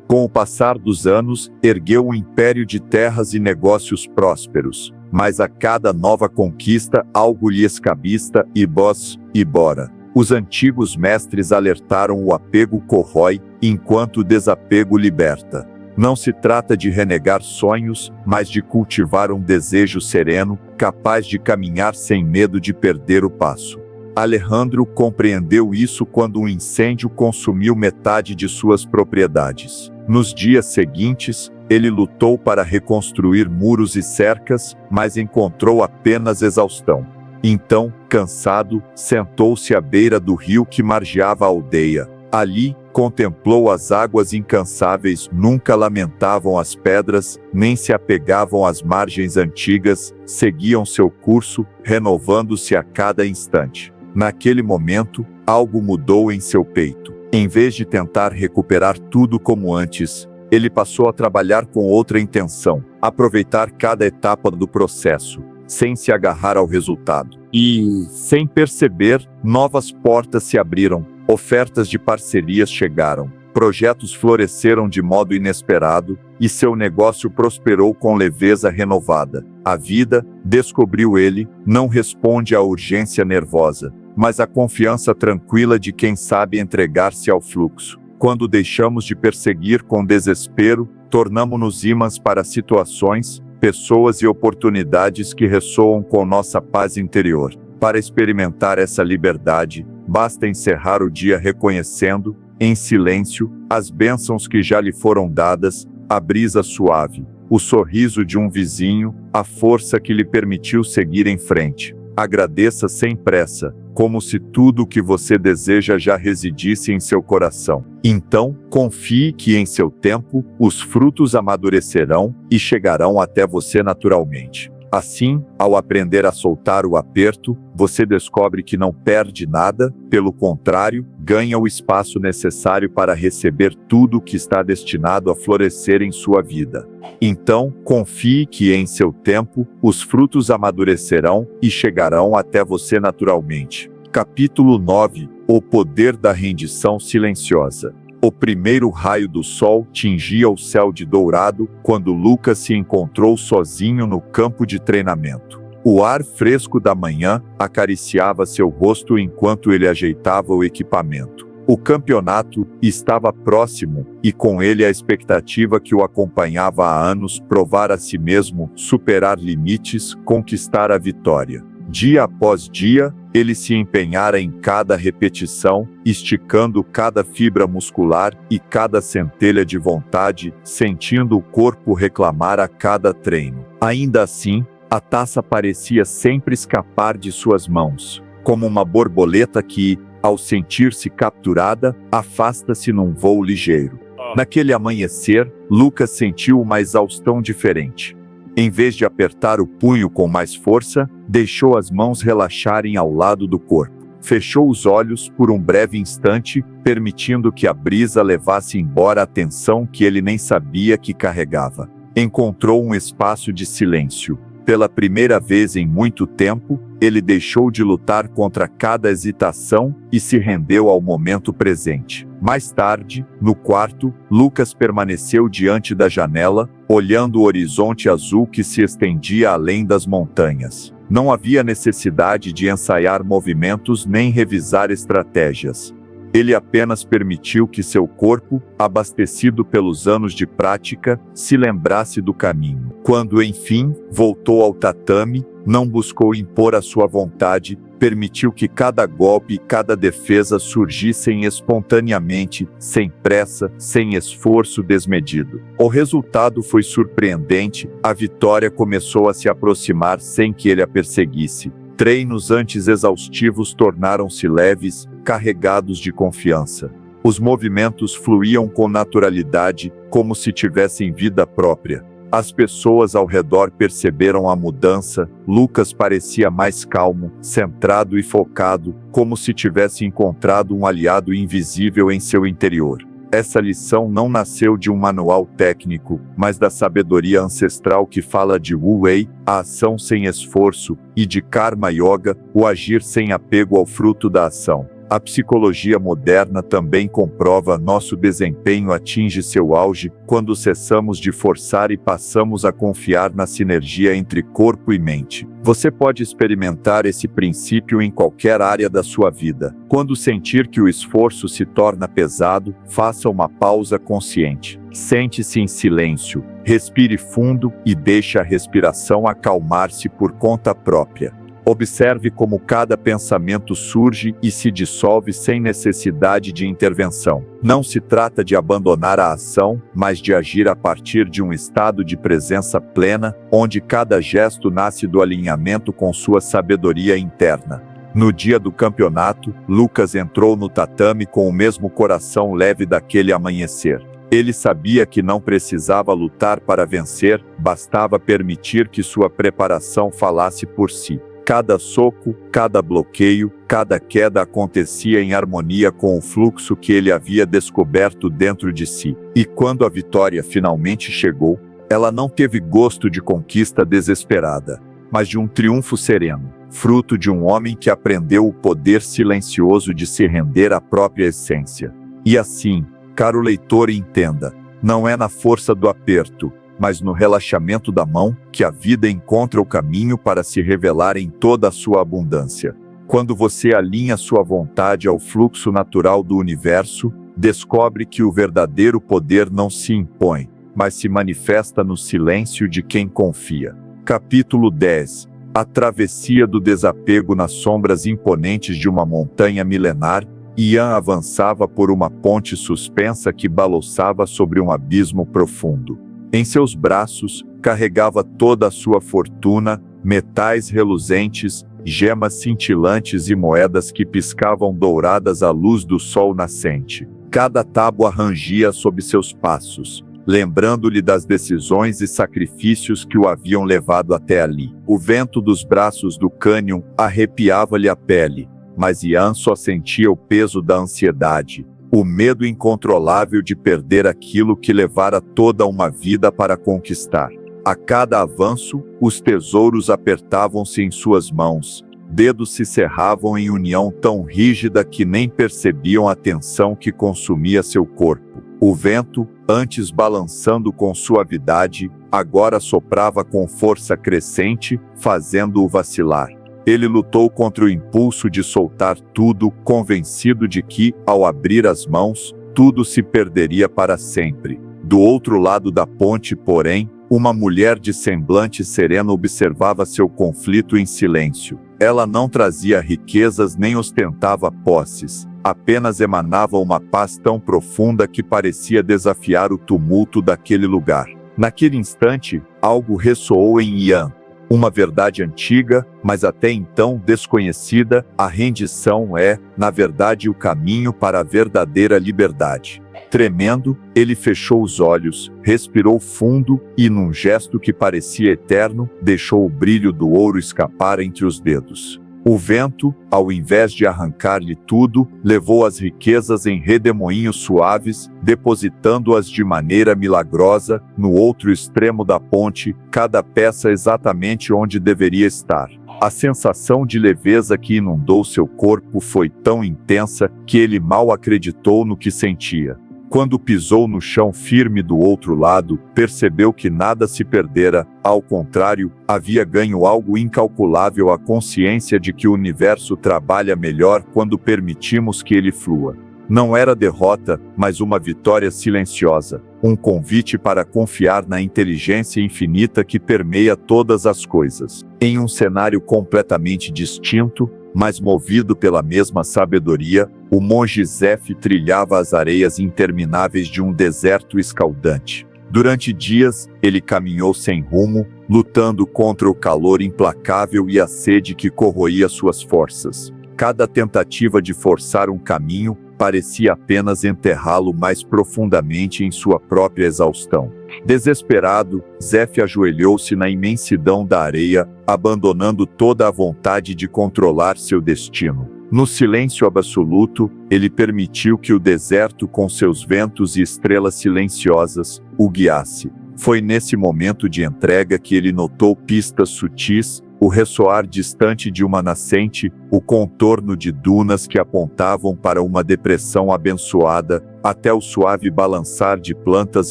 Speaker 1: Com o passar dos anos, ergueu um império de terras e negócios prósperos. Mas a cada nova conquista algo lhe escabista e bora. Os antigos mestres alertaram: o apego corrói, enquanto o desapego liberta. Não se trata de renegar sonhos, mas de cultivar um desejo sereno, capaz de caminhar sem medo de perder o passo. Alejandro compreendeu isso quando um incêndio consumiu metade de suas propriedades. Nos dias seguintes, ele lutou para reconstruir muros e cercas, mas encontrou apenas exaustão. Então, cansado, sentou-se à beira do rio que margeava a aldeia. Ali, contemplou as águas incansáveis, nunca lamentavam as pedras, nem se apegavam às margens antigas, seguiam seu curso, renovando-se a cada instante. Naquele momento, algo mudou em seu peito. Em vez de tentar recuperar tudo como antes, ele passou a trabalhar com outra intenção: aproveitar cada etapa do processo, sem se agarrar ao resultado. E, sem perceber, novas portas se abriram, ofertas de parcerias chegaram, projetos floresceram de modo inesperado, e seu negócio prosperou com leveza renovada. A vida, descobriu ele, não responde à urgência nervosa, mas à confiança tranquila de quem sabe entregar-se ao fluxo. Quando deixamos de perseguir com desespero, tornamo-nos ímãs para situações, pessoas e oportunidades que ressoam com nossa paz interior. Para experimentar essa liberdade, basta encerrar o dia reconhecendo, em silêncio, as bênçãos que já lhe foram dadas, a brisa suave, o sorriso de um vizinho, a força que lhe permitiu seguir em frente. Agradeça sem pressa, como se tudo o que você deseja já residisse em seu coração. Então, confie que em seu tempo, os frutos amadurecerão e chegarão até você naturalmente. Assim, ao aprender a soltar o aperto, você descobre que não perde nada, pelo contrário, ganha o espaço necessário para receber tudo o que está destinado a florescer em sua vida. Então, confie que em seu tempo, os frutos amadurecerão e chegarão até você naturalmente. Capítulo 9. O poder da rendição silenciosa. O primeiro raio do sol tingia o céu de dourado quando Lucas se encontrou sozinho no campo de treinamento. O ar fresco da manhã acariciava seu rosto enquanto ele ajeitava o equipamento. O campeonato estava próximo, e com ele a expectativa que o acompanhava há anos: provar a si mesmo, superar limites, conquistar a vitória. Dia após dia, ele se empenhara em cada repetição, esticando cada fibra muscular e cada centelha de vontade, sentindo o corpo reclamar a cada treino. Ainda assim, a taça parecia sempre escapar de suas mãos, como uma borboleta que, ao sentir-se capturada, afasta-se num voo ligeiro. Naquele amanhecer, Lucas sentiu uma exaustão diferente. Em vez de apertar o punho com mais força, deixou as mãos relaxarem ao lado do corpo. Fechou os olhos por um breve instante, permitindo que a brisa levasse embora a tensão que ele nem sabia que carregava. Encontrou um espaço de silêncio. pela primeira vez em muito tempo, ele deixou de lutar contra cada hesitação e se rendeu ao momento presente. Mais tarde, no quarto, Lucas permaneceu diante da janela, olhando o horizonte azul que se estendia além das montanhas. Não havia necessidade de ensaiar movimentos nem revisar estratégias. Ele apenas permitiu que seu corpo, abastecido pelos anos de prática, se lembrasse do caminho. Quando, enfim, voltou ao tatame, não buscou impor a sua vontade, permitiu que cada golpe e cada defesa surgissem espontaneamente, sem pressa, sem esforço desmedido. O resultado foi surpreendente, a vitória começou a se aproximar sem que ele a perseguisse. Treinos antes exaustivos tornaram-se leves, carregados de confiança. Os movimentos fluíam com naturalidade, como se tivessem vida própria. As pessoas ao redor perceberam a mudança. Lucas parecia mais calmo, centrado e focado, como se tivesse encontrado um aliado invisível em seu interior. Essa lição não nasceu de um manual técnico, mas da sabedoria ancestral que fala de Wu Wei, a ação sem esforço, e de Karma Yoga, o agir sem apego ao fruto da ação. A psicologia moderna também comprova nosso desempenho atinge seu auge quando cessamos de forçar e passamos a confiar na sinergia entre corpo e mente. Você pode experimentar esse princípio em qualquer área da sua vida. Quando sentir que o esforço se torna pesado, faça uma pausa consciente. Sente-se em silêncio, respire fundo e deixe a respiração acalmar-se por conta própria. Observe como cada pensamento surge e se dissolve sem necessidade de intervenção. Não se trata de abandonar a ação, mas de agir a partir de um estado de presença plena, onde cada gesto nasce do alinhamento com sua sabedoria interna. No dia do campeonato, Lucas entrou no tatame com o mesmo coração leve daquele amanhecer. Ele sabia que não precisava lutar para vencer, bastava permitir que sua preparação falasse por si. Cada soco, cada bloqueio, cada queda acontecia em harmonia com o fluxo que ele havia descoberto dentro de si. E quando a vitória finalmente chegou, ela não teve gosto de conquista desesperada, mas de um triunfo sereno, fruto de um homem que aprendeu o poder silencioso de se render à própria essência. E assim, caro leitor, entenda, não é na força do aperto, mas no relaxamento da mão, que a vida encontra o caminho para se revelar em toda a sua abundância. Quando você alinha sua vontade ao fluxo natural do universo, descobre que o verdadeiro poder não se impõe, mas se manifesta no silêncio de quem confia. Capítulo 10. A travessia do desapego nas sombras imponentes de uma montanha milenar, Ian avançava por uma ponte suspensa que balouçava sobre um abismo profundo. Em seus braços, carregava toda a sua fortuna, metais reluzentes, gemas cintilantes e moedas que piscavam douradas à luz do sol nascente. Cada tábua rangia sob seus passos, lembrando-lhe das decisões e sacrifícios que o haviam levado até ali. O vento dos braços do cânion arrepiava-lhe a pele, mas Ian só sentia o peso da ansiedade. O medo incontrolável de perder aquilo que levara toda uma vida para conquistar. A cada avanço, os tesouros apertavam-se em suas mãos, dedos se cerravam em união tão rígida que nem percebiam a tensão que consumia seu corpo. O vento, antes balançando com suavidade, agora soprava com força crescente, fazendo-o vacilar. Ele lutou contra o impulso de soltar tudo, convencido de que, ao abrir as mãos, tudo se perderia para sempre. Do outro lado da ponte, porém, uma mulher de semblante sereno observava seu conflito em silêncio. Ela não trazia riquezas nem ostentava posses, apenas emanava uma paz tão profunda que parecia desafiar o tumulto daquele lugar. Naquele instante, algo ressoou em Ian. Uma verdade antiga, mas até então desconhecida, a rendição é, na verdade, o caminho para a verdadeira liberdade. Tremendo, ele fechou os olhos, respirou fundo e, num gesto que parecia eterno, deixou o brilho do ouro escapar entre os dedos. O vento, ao invés de arrancar-lhe tudo, levou as riquezas em redemoinhos suaves, depositando-as de maneira milagrosa, no outro extremo da ponte, cada peça exatamente onde deveria estar. A sensação de leveza que inundou seu corpo foi tão intensa que ele mal acreditou no que sentia. Quando pisou no chão firme do outro lado, percebeu que nada se perdera, ao contrário, havia ganho algo incalculável, a consciência de que o universo trabalha melhor quando permitimos que ele flua. Não era derrota, mas uma vitória silenciosa, um convite para confiar na inteligência infinita que permeia todas as coisas. Em um cenário completamente distinto, mas movido pela mesma sabedoria, o monge Zef trilhava as areias intermináveis de um deserto escaldante. Durante dias, ele caminhou sem rumo, lutando contra o calor implacável e a sede que corroía suas forças. Cada tentativa de forçar um caminho parecia apenas enterrá-lo mais profundamente em sua própria exaustão. Desesperado, Zef ajoelhou-se na imensidão da areia, abandonando toda a vontade de controlar seu destino. No silêncio absoluto, ele permitiu que o deserto, com seus ventos e estrelas silenciosas, o guiasse. Foi nesse momento de entrega que ele notou pistas sutis, o ressoar distante de uma nascente, o contorno de dunas que apontavam para uma depressão abençoada, até o suave balançar de plantas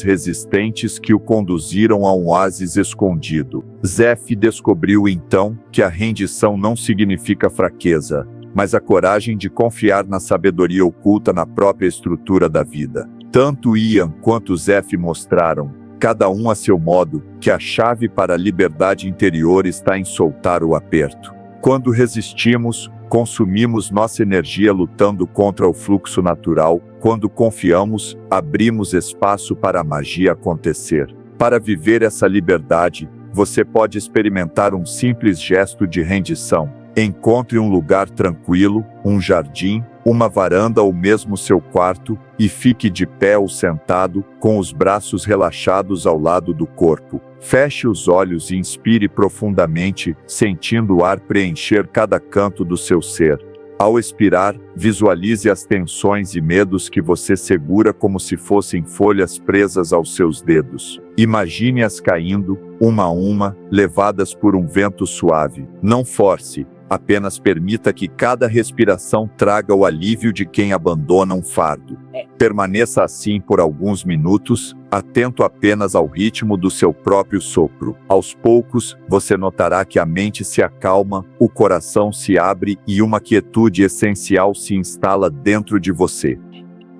Speaker 1: resistentes que o conduziram a um oásis escondido. Zef descobriu então que a rendição não significa fraqueza, mas a coragem de confiar na sabedoria oculta na própria estrutura da vida. Tanto Ian quanto Zef mostraram, cada um a seu modo, que a chave para a liberdade interior está em soltar o aperto. Quando resistimos, consumimos nossa energia lutando contra o fluxo natural. Quando confiamos, abrimos espaço para a magia acontecer. Para viver essa liberdade, você pode experimentar um simples gesto de rendição. Encontre um lugar tranquilo, um jardim, uma varanda ou mesmo seu quarto, e fique de pé ou sentado, com os braços relaxados ao lado do corpo. Feche os olhos e inspire profundamente, sentindo o ar preencher cada canto do seu ser. Ao expirar, visualize as tensões e medos que você segura como se fossem folhas presas aos seus dedos. Imagine-as caindo, uma a uma, levadas por um vento suave. Não force. Apenas permita que cada respiração traga o alívio de quem abandona um fardo. Permaneça assim por alguns minutos, atento apenas ao ritmo do seu próprio sopro. Aos poucos, você notará que a mente se acalma, o coração se abre e uma quietude essencial se instala dentro de você.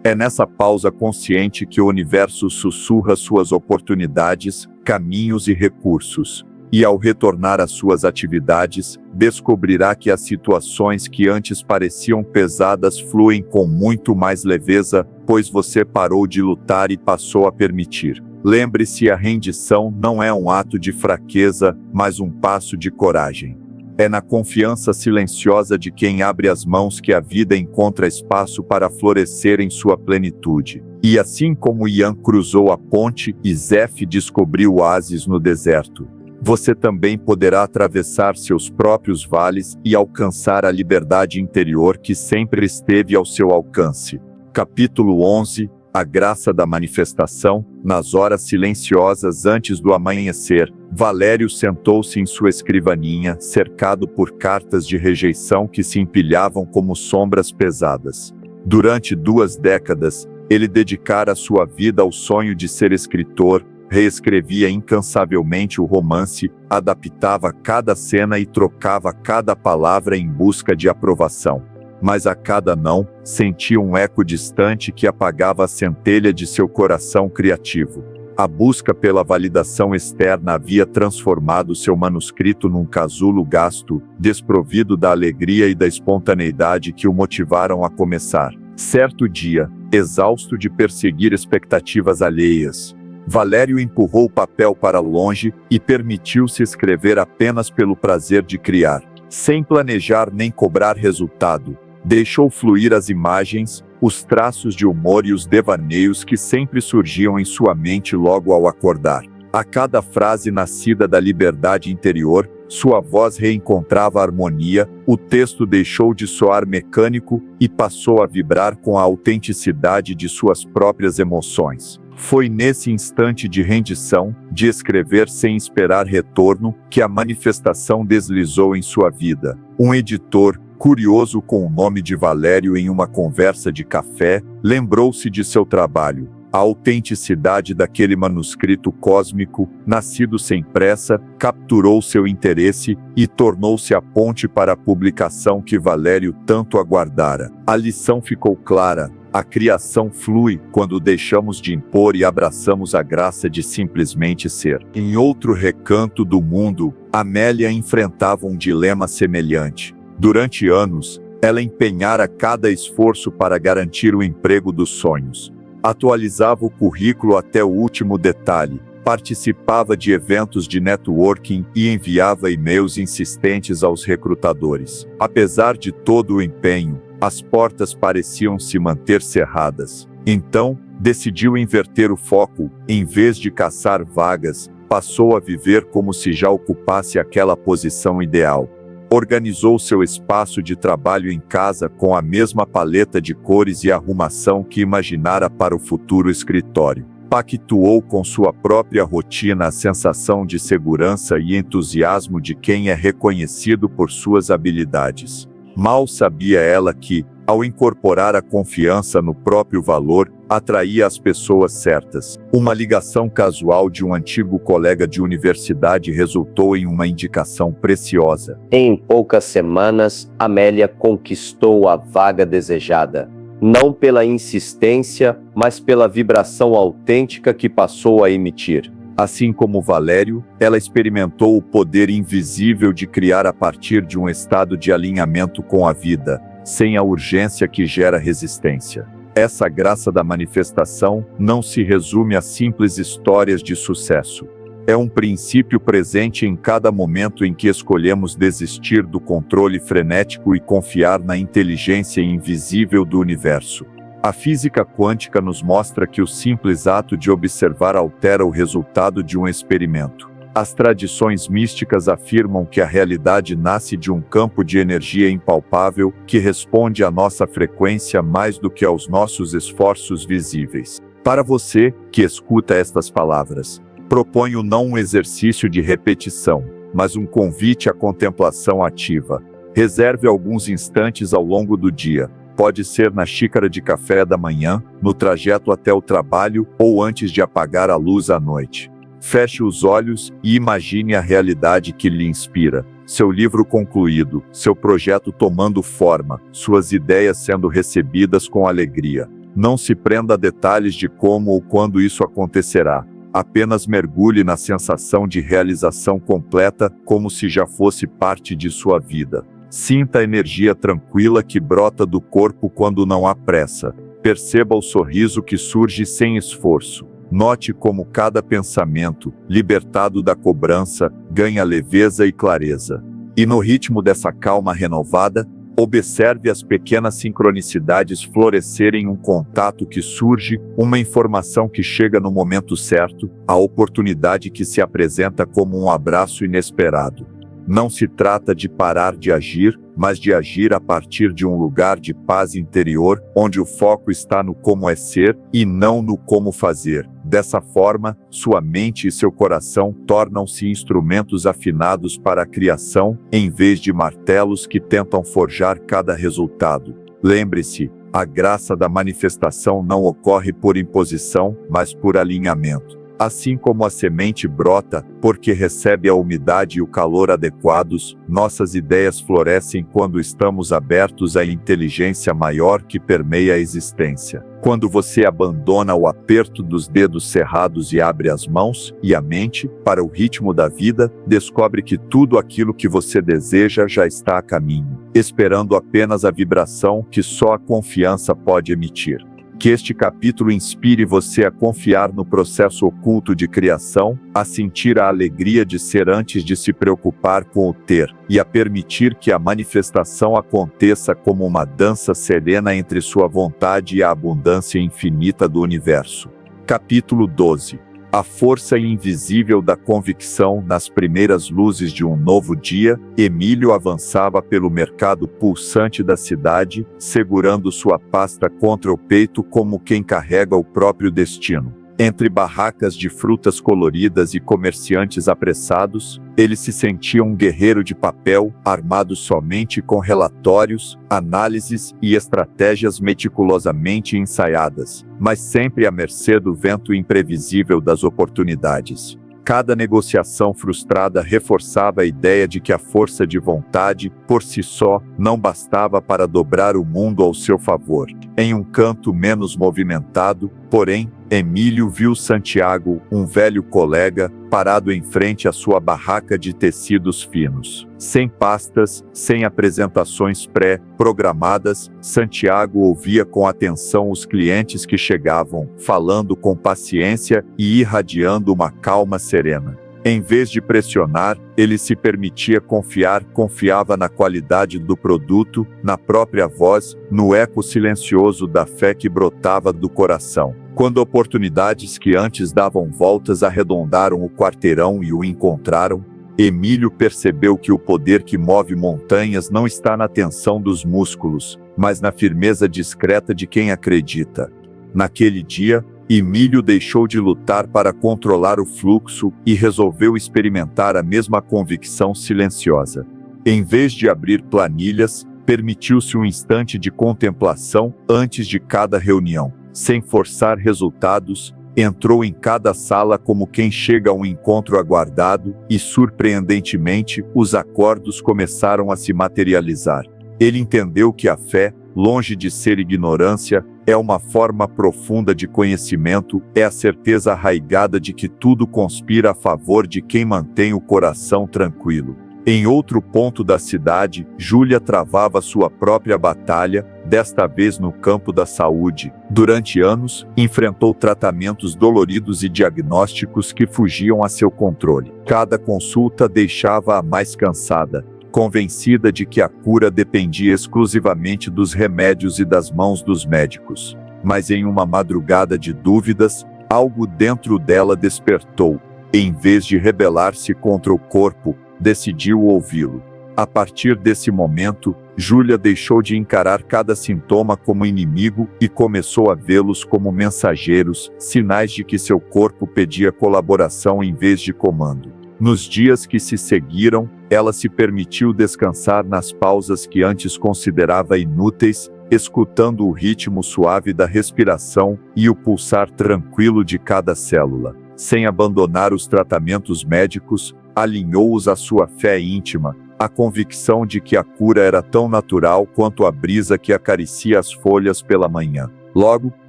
Speaker 1: É nessa pausa consciente que o universo sussurra suas oportunidades, caminhos e recursos. E ao retornar às suas atividades, descobrirá que as situações que antes pareciam pesadas fluem com muito mais leveza, pois você parou de lutar e passou a permitir. Lembre-se, a rendição não é um ato de fraqueza, mas um passo de coragem. É na confiança silenciosa de quem abre as mãos que a vida encontra espaço para florescer em sua plenitude. E assim como Ian cruzou a ponte e Zef descobriu oásis no deserto, você também poderá atravessar seus próprios vales e alcançar a liberdade interior que sempre esteve ao seu alcance. Capítulo 11 – A graça da manifestação. Nas horas silenciosas antes do amanhecer, Valério sentou-se em sua escrivaninha, cercado por cartas de rejeição que se empilhavam como sombras pesadas. Durante 2 décadas, ele dedicara sua vida ao sonho de ser escritor, reescrevia incansavelmente o romance, adaptava cada cena e trocava cada palavra em busca de aprovação. Mas a cada não, sentia um eco distante que apagava a centelha de seu coração criativo. A busca pela validação externa havia transformado seu manuscrito num casulo gasto, desprovido da alegria e da espontaneidade que o motivaram a começar. Certo dia, exausto de perseguir expectativas alheias, Valério empurrou o papel para longe e permitiu-se escrever apenas pelo prazer de criar. Sem planejar nem cobrar resultado, deixou fluir as imagens, os traços de humor e os devaneios que sempre surgiam em sua mente logo ao acordar. A cada frase nascida da liberdade interior, Sua voz reencontrava a harmonia, o texto deixou de soar mecânico e passou a vibrar com a autenticidade de suas próprias emoções. Foi nesse instante de rendição, de escrever sem esperar retorno, que a manifestação deslizou em sua vida. Um editor, curioso com o nome de Valério em uma conversa de café, lembrou-se de seu trabalho. A autenticidade daquele manuscrito cósmico, nascido sem pressa, capturou seu interesse e tornou-se a ponte para a publicação que Valério tanto aguardara. A lição ficou clara: a criação flui quando deixamos de impor e abraçamos a graça de simplesmente ser. Em outro recanto do mundo, Amélia enfrentava um dilema semelhante. Durante anos, ela empenhara cada esforço para garantir o emprego dos sonhos. Atualizava o currículo até o último detalhe, participava de eventos de networking e enviava e-mails insistentes aos recrutadores. Apesar de todo o empenho, as portas pareciam se manter cerradas. Então, decidiu inverter o foco. Em vez de caçar vagas, passou a viver como se já ocupasse aquela posição ideal. Organizou seu espaço de trabalho em casa com a mesma paleta de cores e arrumação que imaginara para o futuro escritório. Pactuou com sua própria rotina a sensação de segurança e entusiasmo de quem é reconhecido por suas habilidades. Mal sabia ela que, ao incorporar a confiança no próprio valor, atraía as pessoas certas. Uma ligação casual de um antigo colega de universidade resultou em uma indicação preciosa.
Speaker 2: Em poucas semanas, Amélia conquistou a vaga desejada. Não pela insistência, mas pela vibração autêntica que passou a emitir.
Speaker 1: Assim como Valério, ela experimentou o poder invisível de criar a partir de um estado de alinhamento com a vida, sem a urgência que gera resistência. Essa graça da manifestação não se resume a simples histórias de sucesso. É um princípio presente em cada momento em que escolhemos desistir do controle frenético e confiar na inteligência invisível do universo. A física quântica nos mostra que o simples ato de observar altera o resultado de um experimento. As tradições místicas afirmam que a realidade nasce de um campo de energia impalpável que responde à nossa frequência mais do que aos nossos esforços visíveis. Para você, que escuta estas palavras, proponho não um exercício de repetição, mas um convite à contemplação ativa. Reserve alguns instantes ao longo do dia. Pode ser na xícara de café da manhã, no trajeto até o trabalho ou antes de apagar a luz à noite. Feche os olhos e imagine a realidade que lhe inspira. Seu livro concluído, seu projeto tomando forma, suas ideias sendo recebidas com alegria. Não se prenda a detalhes de como ou quando isso acontecerá. Apenas mergulhe na sensação de realização completa, como se já fosse parte de sua vida. Sinta a energia tranquila que brota do corpo quando não há pressa. Perceba o sorriso que surge sem esforço. Note como cada pensamento, libertado da cobrança, ganha leveza e clareza. E no ritmo dessa calma renovada, observe as pequenas sincronicidades florescerem, um contato que surge, uma informação que chega no momento certo, a oportunidade que se apresenta como um abraço inesperado. Não se trata de parar de agir, mas de agir a partir de um lugar de paz interior, onde o foco está no como é ser e não no como fazer. Dessa forma, sua mente e seu coração tornam-se instrumentos afinados para a criação, em vez de martelos que tentam forjar cada resultado. Lembre-se, a graça da manifestação não ocorre por imposição, mas por alinhamento. Assim como a semente brota, porque recebe a umidade e o calor adequados, nossas ideias florescem quando estamos abertos à inteligência maior que permeia a existência. Quando você abandona o aperto dos dedos cerrados e abre as mãos e a mente para o ritmo da vida, descobre que tudo aquilo que você deseja já está a caminho, esperando apenas a vibração que só a confiança pode emitir. Que este capítulo inspire você a confiar no processo oculto de criação, a sentir a alegria de ser antes de se preocupar com o ter, e a permitir que a manifestação aconteça como uma dança serena entre sua vontade e a abundância infinita do universo. Capítulo 12. A força invisível da convicção nas primeiras luzes de um novo dia, Emílio avançava pelo mercado pulsante da cidade, segurando sua pasta contra o peito como quem carrega o próprio destino. Entre barracas de frutas coloridas e comerciantes apressados, ele se sentia um guerreiro de papel, armado somente com relatórios, análises e estratégias meticulosamente ensaiadas, mas sempre à mercê do vento imprevisível das oportunidades. Cada negociação frustrada reforçava a ideia de que a força de vontade, por si só, não bastava para dobrar o mundo ao seu favor. Em um canto menos movimentado, porém, Emílio viu Santiago, um velho colega, parado em frente à sua barraca de tecidos finos. Sem pastas, sem apresentações pré-programadas, Santiago ouvia com atenção os clientes que chegavam, falando com paciência e irradiando uma calma serena. Em vez de pressionar, ele se permitia confiava na qualidade do produto, na própria voz, no eco silencioso da fé que brotava do coração. Quando oportunidades que antes davam voltas arredondaram o quarteirão e o encontraram, Emílio percebeu que o poder que move montanhas não está na tensão dos músculos, mas na firmeza discreta de quem acredita. Naquele dia, Emílio deixou de lutar para controlar o fluxo e resolveu experimentar a mesma convicção silenciosa. Em vez de abrir planilhas, permitiu-se um instante de contemplação antes de cada reunião. Sem forçar resultados, entrou em cada sala como quem chega a um encontro aguardado e, surpreendentemente, os acordos começaram a se materializar. Ele entendeu que a fé, longe de ser ignorância, é uma forma profunda de conhecimento, é a certeza arraigada de que tudo conspira a favor de quem mantém o coração tranquilo. Em outro ponto da cidade, Júlia travava sua própria batalha, desta vez no campo da saúde. Durante anos, enfrentou tratamentos doloridos e diagnósticos que fugiam a seu controle. Cada consulta deixava-a mais cansada, convencida de que a cura dependia exclusivamente dos remédios e das mãos dos médicos. Mas em uma madrugada de dúvidas, algo dentro dela despertou. Em vez de rebelar-se contra o corpo, decidiu ouvi-lo. A partir desse momento, Júlia deixou de encarar cada sintoma como inimigo e começou a vê-los como mensageiros, sinais de que seu corpo pedia colaboração em vez de comando. Nos dias que se seguiram, ela se permitiu descansar nas pausas que antes considerava inúteis, escutando o ritmo suave da respiração e o pulsar tranquilo de cada célula. Sem abandonar os tratamentos médicos, alinhou-os à sua fé íntima, a convicção de que a cura era tão natural quanto a brisa que acaricia as folhas pela manhã. Logo,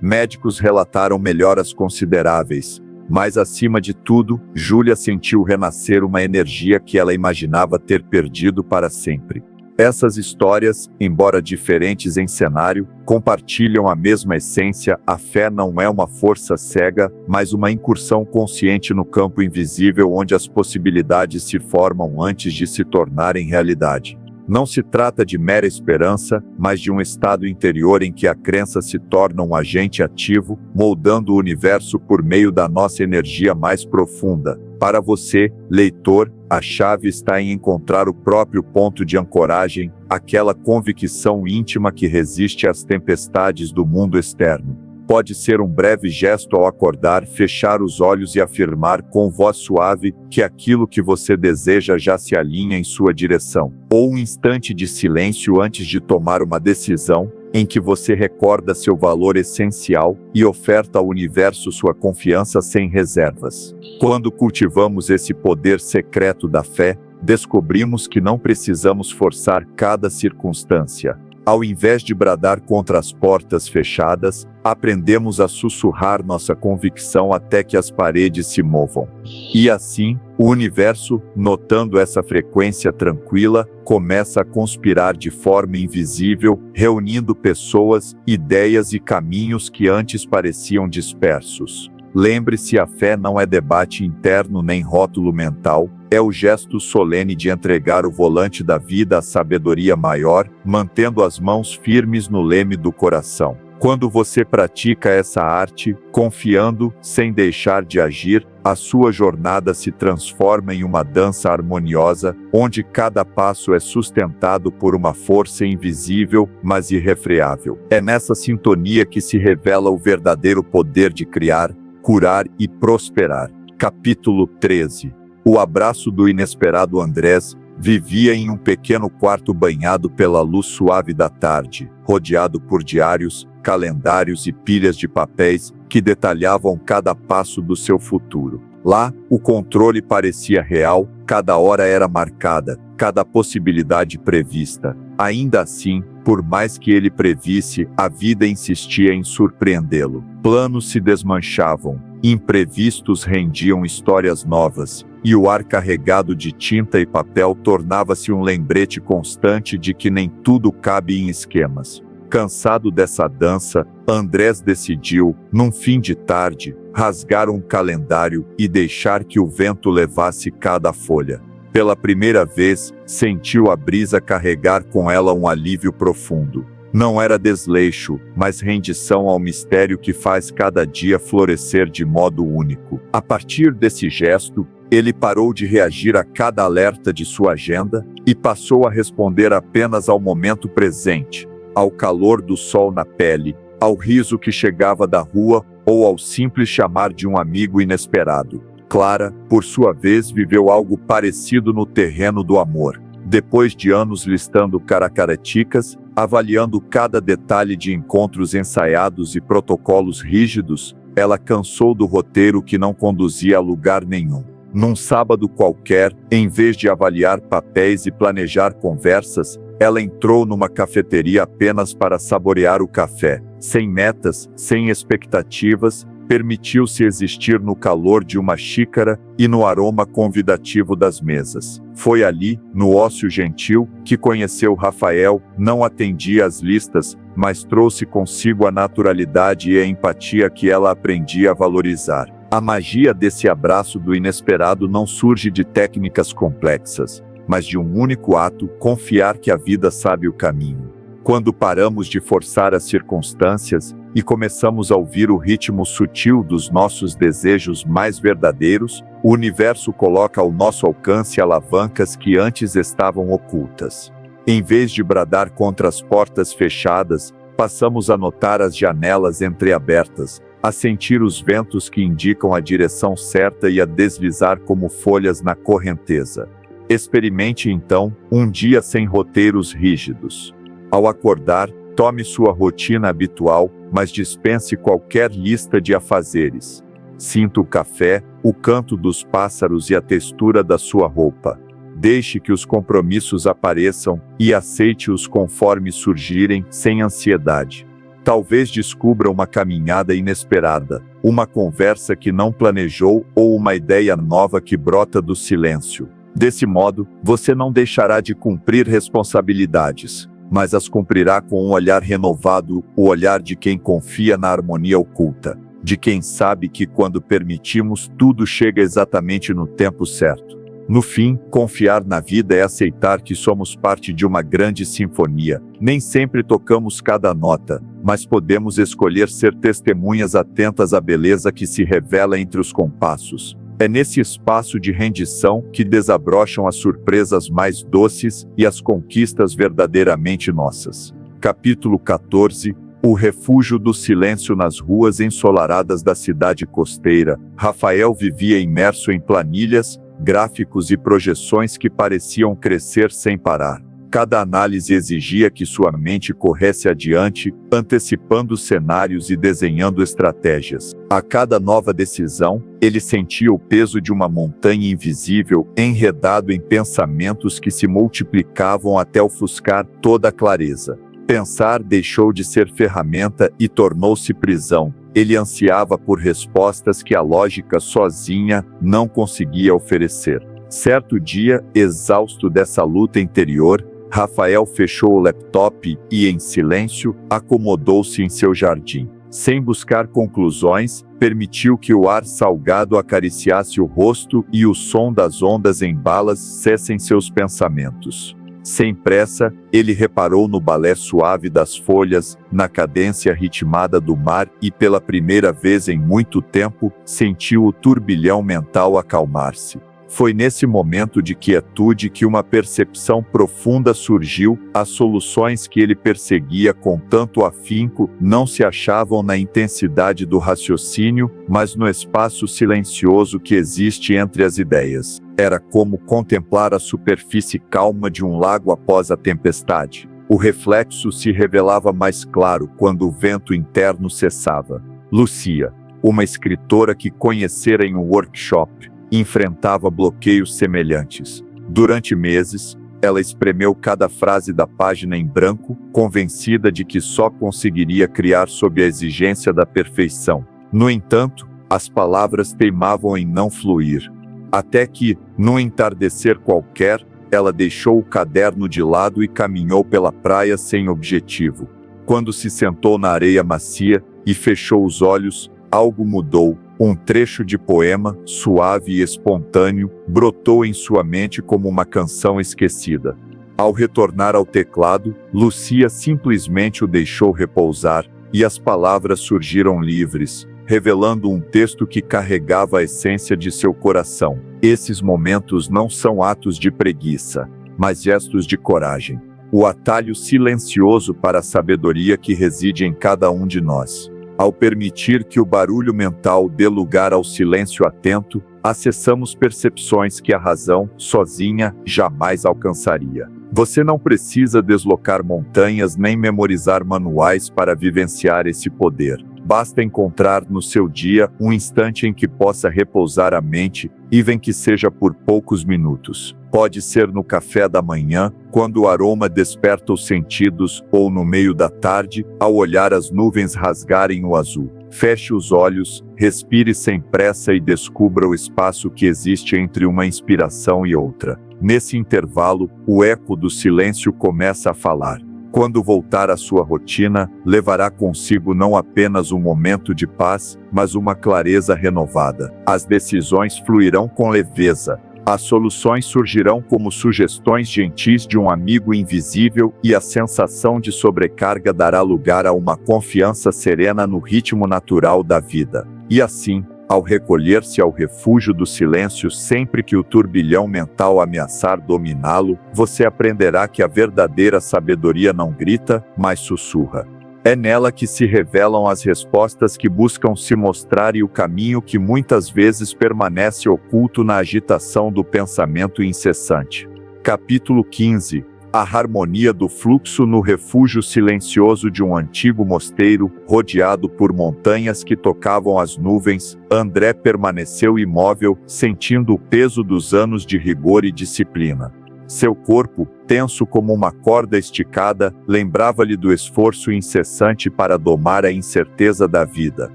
Speaker 1: médicos relataram melhoras consideráveis. Mas, acima de tudo, Júlia sentiu renascer uma energia que ela imaginava ter perdido para sempre. Essas histórias, embora diferentes em cenário, compartilham a mesma essência. A fé não é uma força cega, mas uma incursão consciente no campo invisível onde as possibilidades se formam antes de se tornarem realidade. Não se trata de mera esperança, mas de um estado interior em que a crença se torna um agente ativo, moldando o universo por meio da nossa energia mais profunda. Para você, leitor, a chave está em encontrar o próprio ponto de ancoragem, aquela convicção íntima que resiste às tempestades do mundo externo. Pode ser um breve gesto ao acordar, fechar os olhos e afirmar com voz suave que aquilo que você deseja já se alinha em sua direção. Ou um instante de silêncio antes de tomar uma decisão, em que você recorda seu valor essencial e oferta ao universo sua confiança sem reservas. Quando cultivamos esse poder secreto da fé, descobrimos que não precisamos forçar cada circunstância. Ao invés de bradar contra as portas fechadas, aprendemos a sussurrar nossa convicção até que as paredes se movam. E assim, o universo, notando essa frequência tranquila, começa a conspirar de forma invisível, reunindo pessoas, ideias e caminhos que antes pareciam dispersos. Lembre-se, a fé não é debate interno nem rótulo mental, é o gesto solene de entregar o volante da vida à sabedoria maior, mantendo as mãos firmes no leme do coração. Quando você pratica essa arte, confiando, sem deixar de agir, a sua jornada se transforma em uma dança harmoniosa, onde cada passo é sustentado por uma força invisível, mas irrefreável. É nessa sintonia que se revela o verdadeiro poder de criar, curar e prosperar. Capítulo 13. O abraço do inesperado Andrés vivia em um pequeno quarto banhado pela luz suave da tarde, rodeado por diários, calendários e pilhas de papéis que detalhavam cada passo do seu futuro. Lá, o controle parecia real, cada hora era marcada, cada possibilidade prevista. Ainda assim, por mais que ele previsse, a vida insistia em surpreendê-lo. Planos se desmanchavam, imprevistos rendiam histórias novas, e o ar carregado de tinta e papel tornava-se um lembrete constante de que nem tudo cabe em esquemas. Cansado dessa dança, Andrés decidiu, num fim de tarde, rasgar um calendário e deixar que o vento levasse cada folha. Pela primeira vez, sentiu a brisa carregar com ela um alívio profundo. Não era desleixo, mas rendição ao mistério que faz cada dia florescer de modo único. A partir desse gesto, ele parou de reagir a cada alerta de sua agenda e passou a responder apenas ao momento presente, ao calor do sol na pele, ao riso que chegava da rua ou ao simples chamar de um amigo inesperado. Clara, por sua vez, viveu algo parecido no terreno do amor. Depois de anos listando características, avaliando cada detalhe de encontros ensaiados e protocolos rígidos, ela cansou do roteiro que não conduzia a lugar nenhum. Num sábado qualquer, em vez de avaliar papéis e planejar conversas, ela entrou numa cafeteria apenas para saborear o café. Sem metas, sem expectativas, permitiu-se existir no calor de uma xícara e no aroma convidativo das mesas. Foi ali, no ócio gentil, que conheceu Rafael. Não atendia às listas, mas trouxe consigo a naturalidade e a empatia que ela aprendia a valorizar. A magia desse abraço do inesperado não surge de técnicas complexas, mas de um único ato: confiar que a vida sabe o caminho. Quando paramos de forçar as circunstâncias e começamos a ouvir o ritmo sutil dos nossos desejos mais verdadeiros, o universo coloca ao nosso alcance alavancas que antes estavam ocultas. Em vez de bradar contra as portas fechadas, passamos a notar as janelas entreabertas, a sentir os ventos que indicam a direção certa e a deslizar como folhas na correnteza. Experimente então um dia sem roteiros rígidos. Ao acordar, tome sua rotina habitual, mas dispense qualquer lista de afazeres. Sinta o café, o canto dos pássaros e a textura da sua roupa. Deixe que os compromissos apareçam e aceite-os conforme surgirem, sem ansiedade. Talvez descubra uma caminhada inesperada, uma conversa que não planejou ou uma ideia nova que brota do silêncio. Desse modo, você não deixará de cumprir responsabilidades, mas as cumprirá com um olhar renovado, o olhar de quem confia na harmonia oculta, de quem sabe que quando permitimos, tudo chega exatamente no tempo certo. No fim, confiar na vida é aceitar que somos parte de uma grande sinfonia. Nem sempre tocamos cada nota, mas podemos escolher ser testemunhas atentas à beleza que se revela entre os compassos. É nesse espaço de rendição que desabrocham as surpresas mais doces e as conquistas verdadeiramente nossas. Capítulo 14. O refúgio do silêncio nas ruas ensolaradas da cidade costeira. Rafael vivia imerso em planilhas, gráficos e projeções que pareciam crescer sem parar. Cada análise exigia que sua mente corresse adiante, antecipando cenários e desenhando estratégias. A cada nova decisão, ele sentia o peso de uma montanha invisível, enredado em pensamentos que se multiplicavam até ofuscar toda a clareza. Pensar deixou de ser ferramenta e tornou-se prisão. Ele ansiava por respostas que a lógica sozinha não conseguia oferecer. Certo dia, exausto dessa luta interior, Rafael fechou o laptop e, em silêncio, acomodou-se em seu jardim. Sem buscar conclusões, permitiu que o ar salgado acariciasse o rosto e o som das ondas em balas cessem seus pensamentos. Sem pressa, ele reparou no balé suave das folhas, na cadência ritmada do mar e, pela primeira vez em muito tempo, sentiu o turbilhão mental acalmar-se. Foi nesse momento de quietude que uma percepção profunda surgiu. As soluções que ele perseguia com tanto afinco não se achavam na intensidade do raciocínio, mas no espaço silencioso que existe entre as ideias. Era como contemplar a superfície calma de um lago após a tempestade. O reflexo se revelava mais claro quando o vento interno cessava. Lucia, uma escritora que conhecera em um workshop, enfrentava bloqueios semelhantes. Durante meses, ela espremeu cada frase da página em branco, convencida de que só conseguiria criar sob a exigência da perfeição. No entanto, as palavras teimavam em não fluir. Até que, num entardecer qualquer, ela deixou o caderno de lado e caminhou pela praia sem objetivo. Quando se sentou na areia macia e fechou os olhos, algo mudou. Um trecho de poema, suave e espontâneo, brotou em sua mente como uma canção esquecida. Ao retornar ao teclado, Lucia simplesmente o deixou repousar, e as palavras surgiram livres, revelando um texto que carregava a essência de seu coração. Esses momentos não são atos de preguiça, mas gestos de coragem. O atalho silencioso para a sabedoria que reside em cada um de nós. Ao permitir que o barulho mental dê lugar ao silêncio atento, acessamos percepções que a razão, sozinha, jamais alcançaria. Você não precisa deslocar montanhas nem memorizar manuais para vivenciar esse poder. Basta encontrar no seu dia um instante em que possa repousar a mente, even que seja por poucos minutos. Pode ser no café da manhã, quando o aroma desperta os sentidos, ou no meio da tarde, ao olhar as nuvens rasgarem o azul. Feche os olhos, respire sem pressa e descubra o espaço que existe entre uma inspiração e outra. Nesse intervalo, o eco do silêncio começa a falar. Quando voltar à sua rotina, levará consigo não apenas um momento de paz, mas uma clareza renovada. As decisões fluirão com leveza. As soluções surgirão como sugestões gentis de um amigo invisível, e a sensação de sobrecarga dará lugar a uma confiança serena no ritmo natural da vida. E assim, ao recolher-se ao refúgio do silêncio sempre que o turbilhão mental ameaçar dominá-lo, você aprenderá que a verdadeira sabedoria não grita, mas sussurra. É nela que se revelam as respostas que buscam se mostrar e o caminho que muitas vezes permanece oculto na agitação do pensamento incessante. Capítulo 15. A harmonia do fluxo. No refúgio silencioso de um antigo mosteiro, rodeado por montanhas que tocavam as nuvens, André permaneceu imóvel, sentindo o peso dos anos de rigor e disciplina. Seu corpo, tenso como uma corda esticada, lembrava-lhe do esforço incessante para domar a incerteza da vida.